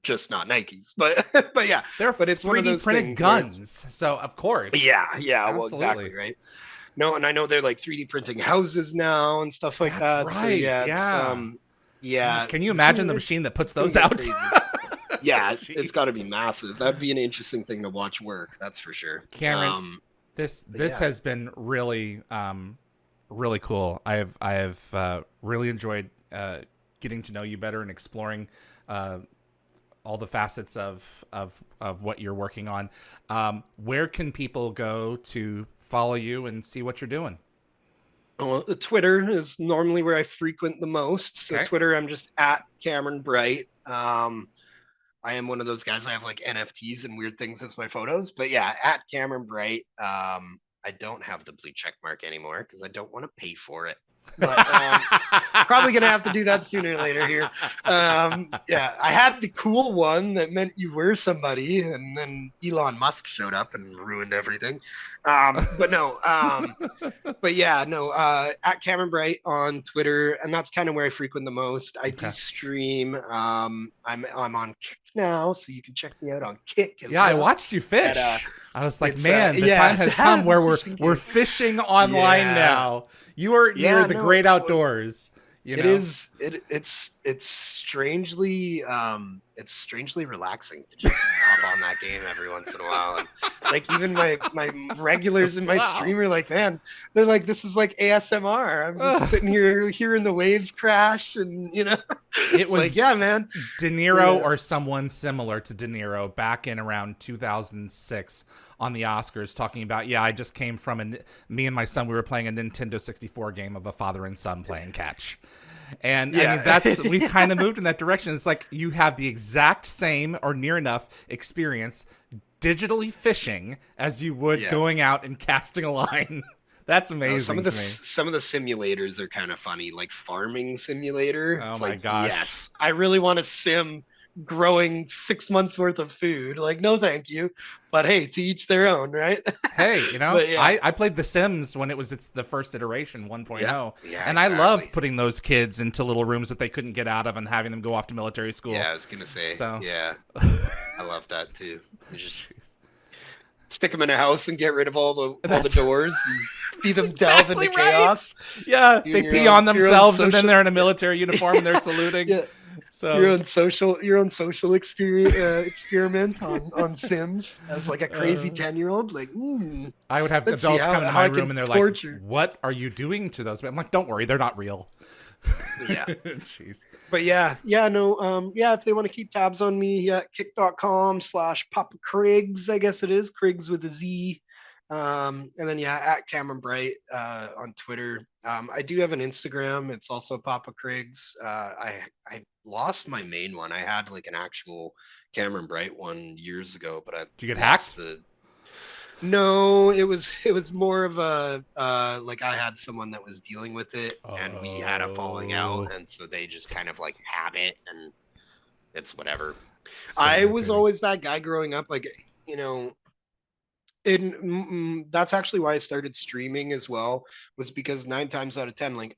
just not Nikes. But yeah, they're but it's 3D one of those printed things guns, so of course. yeah, Absolutely. well, exactly, right. No, and I know they're like 3D printing houses now and stuff like That's that. right. So yeah, yeah. Can you imagine the machine that puts those out? Yeah, it's got to be massive. That'd be an interesting thing to watch work. That's for sure. Cameron, this has been really really cool. I have really enjoyed getting to know you better and exploring all the facets of what you're working on. Where can people go to follow you and see what you're doing? Well, Twitter is normally where I frequent the most. So Okay. Twitter, I'm just at Cameron Bright. I am one of those guys. I have like NFTs and weird things as my photos, but yeah, at Cameron Bright. I don't have the blue check mark anymore because I don't want to pay for it. But probably gonna have to do that sooner or later here. Yeah, I had the cool one that meant you were somebody, and then Elon Musk showed up and ruined everything. But no, but yeah, no. At Cameron Bright on Twitter, and that's kind of where I frequent the most. I do stream. I'm on Kick now, so you can check me out on Kick. Yeah, well. I watched you fish. I was like, man, the time has come where we're fishing online now. You are near the great outdoors. It is. It's strangely relaxing to just hop on that game every once in a while. And like even my regulars in my stream are like, man, they're like, this is like ASMR. I'm just sitting here hearing the waves crash, and it was like, yeah, man. De Niro or someone similar to De Niro back in around 2006 on the Oscars talking about, I just came from me and my son, we were playing a Nintendo 64 game of a father and son playing catch. And I mean, we've kind of moved in that direction. It's like you have the exact same or near enough experience digitally fishing as you would going out and casting a line. That's amazing. Some of the simulators are kind of funny, like Farming Simulator. Oh it's my gosh. Yes, I really want to sim growing 6 months worth of food. Like, no, thank you. But hey, to each their own, right? Hey, I played The Sims when it's the first iteration, 1.0. And I loved putting those kids into little rooms that they couldn't get out of and having them go off to military school. Yeah, I was going to say. So. Yeah. I love that too. You just stick them in a house and get rid of all the doors and see them delve into chaos. Yeah, they pee on themselves and then they're in a military uniform and they're saluting. Yeah. So your own social experiment on Sims as like a crazy 10-year-old. Like, I would have adults come into my room and they're like, "What are you doing to those?" I'm like, "Don't worry, they're not real." Yeah. Jeez. But if they want to keep tabs on me, kick.com/Papa Kriggs, I guess it is Kriggs with a Z. And then at Cameron Bright on Twitter. I do have an Instagram. It's also Papa Kriggs. I lost my main one. I had like an actual Cameron Bright one years ago, but did you get hacked? No, it was more of a like I had someone that was dealing with it, and we had a falling out, and so they just kind of like have it, and it's whatever. I was always that guy growing up, like That's actually why I started streaming as well, was because 9 times out of 10, like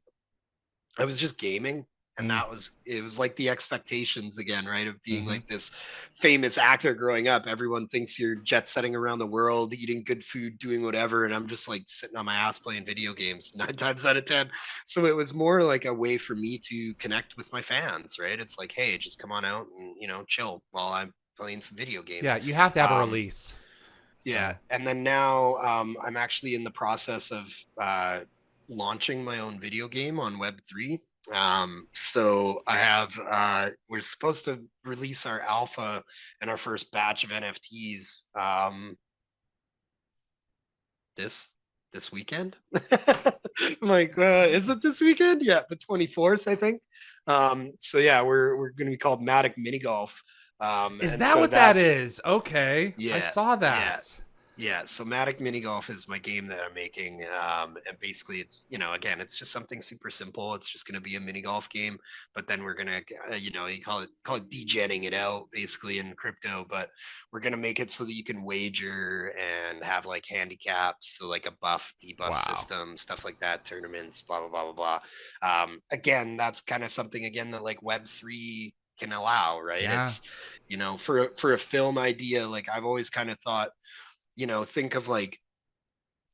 I was just gaming. And Mm, it was like the expectations again, right? Of being hmm. like this famous actor growing up. Everyone thinks you're jet setting around the world, eating good food, doing whatever. And I'm just like sitting on my ass playing video games 9 times out of 10. So it was more like a way for me to connect with my fans, right? It's like, hey, just come on out and, chill while I'm playing some video Yeah, games. you have to have a Um, release. yeah, So, and then now I'm actually in the process of launching my own video game on Web3. So I have we're supposed to release our alpha and our first batch of NFTs this this weekend. I'm like, is it this weekend? Yeah, the 24th, I think. So yeah, we're going to be called Matic Mini Golf. is And that so what that that's is? Okay, I yeah, saw yeah. that. Yeah, so Matic Mini Golf is my game that I'm making. And basically it's, again, it's just something super simple. It's just going to be a mini golf game, but then we're going to, you call it degenning it out basically in crypto, but we're going to make it so that you can wager and have like handicaps. So like a buff, debuff Wow. system, stuff like that, tournaments, blah, blah, blah, blah, blah. Again, that's kind of something again that like Web3 can allow, right? Yeah. It's, for a film idea, like I've always kind of thought, you know, think of like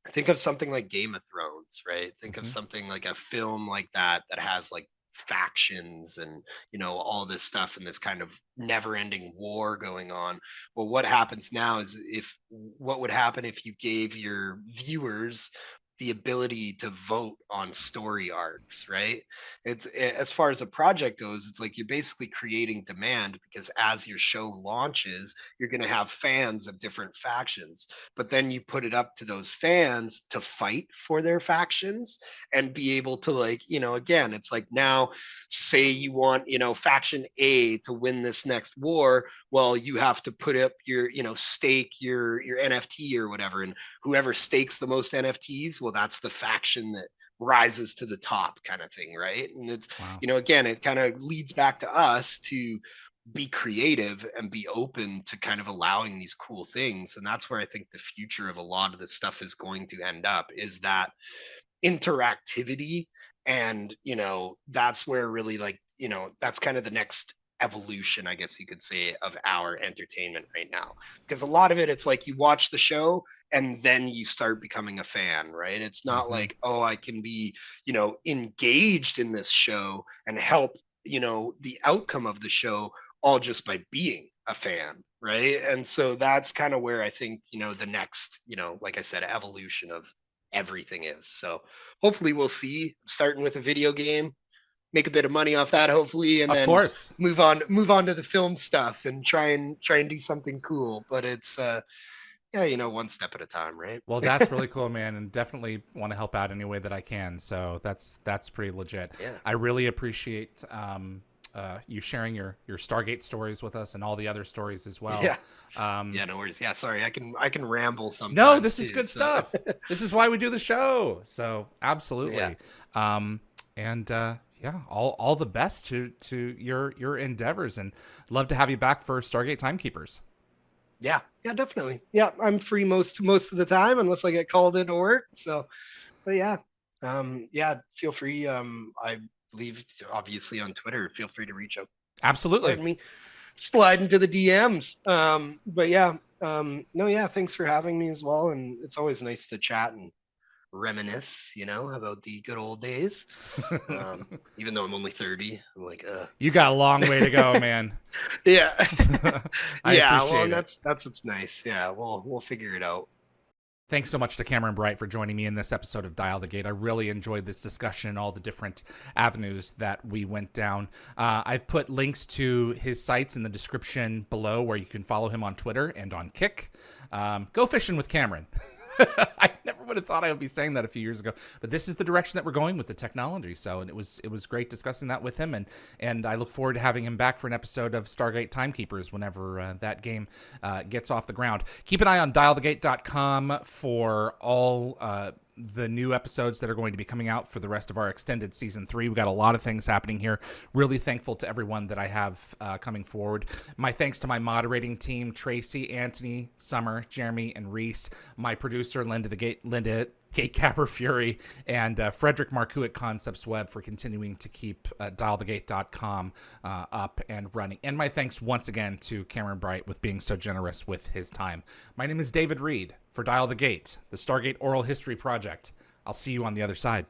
think of something like Game of Thrones, right? Think of Hmm. something like a film like that that has like factions and all this stuff and this kind of never-ending war going on. Well, what happens now is if what would happen if you gave your viewers the ability to vote on story arcs, right? As far as a project goes, it's like you're basically creating demand because as your show launches, you're going to have fans of different factions, but then you put it up to those fans to fight for their factions and be able to, like, again, it's like now say you want, faction A to win this next war. Well, you have to put up your, stake your NFT or whatever, and whoever stakes the most NFTs, well, that's the faction that rises to the top, kind of thing, right? And it's, Wow. again, it kind of leads back to us to be creative and be open to kind of allowing these cool things. And that's where I think the future of a lot of this stuff is going to end up, is that interactivity. And that's where really, like, that's kind of the next evolution, I guess you could say, of our entertainment right now, because a lot of it, it's like you watch the show and then you start becoming a fan, right? It's not Hmm. like, oh, I can be engaged in this show and help the outcome of the show all just by being a fan, right? And so that's kind of where I think the next, like I said, evolution of everything is. So hopefully we'll see, starting with a video game, make a bit of money off that hopefully, and Of then course. move on to the film stuff and try and do something cool. But it's yeah, one step at a time, right? Well, that's really cool, man, and definitely want to help out any way that I can. So that's pretty legit. Yeah. I really appreciate you sharing your Stargate stories with us and all the other stories as well. Yeah. Um, Yeah, no worries. Yeah, sorry. I can ramble no, sometimes this is too. good So stuff. This is why we do the show. So yeah. absolutely. And yeah, all the best to your endeavors, and love to have you back for Stargate Timekeepers. Yeah. Yeah, definitely. Yeah, I'm free most of the time unless I get called into work. So, but yeah. Yeah, feel free. I believe obviously on Twitter, feel free to reach out. Absolutely. Pardon me. Slide into the DMs. But yeah, no, yeah, thanks for having me as well. And it's always nice to chat and reminisce, about the good old days. Even though I'm only 30, I'm like, You got a long way to go, man. yeah, I yeah. Well, and appreciate it. that's what's nice. Yeah, we'll figure it out. Thanks so much to Cameron Bright for joining me in this episode of Dial the Gate. I really enjoyed this discussion and all the different avenues that we went down. I've put links to his sites in the description below where you can follow him on Twitter and on Kick. Go fishing with Cameron. I never would have thought I would be saying that a few years ago, but this is the direction that we're going with the technology. So, and it was great discussing that with him, and I look forward to having him back for an episode of Stargate Timekeepers whenever that game gets off the ground. Keep an eye on dialthegate.com for all the new episodes that are going to be coming out for the rest of our extended season 3. We got a lot of things happening here. Really thankful to everyone that I have coming forward. My thanks to my moderating team, Tracy, Anthony, Summer, Jeremy, and Reese. My producer, Linda Gatecapper Fury, and Frederick Marcoux at Concepts Web for continuing to keep dialthegate.com up and running. And my thanks once again to Cameron Bright with being so generous with his time. My name is David Reed for Dial the Gate, the Stargate Oral History Project. I'll see you on the other side.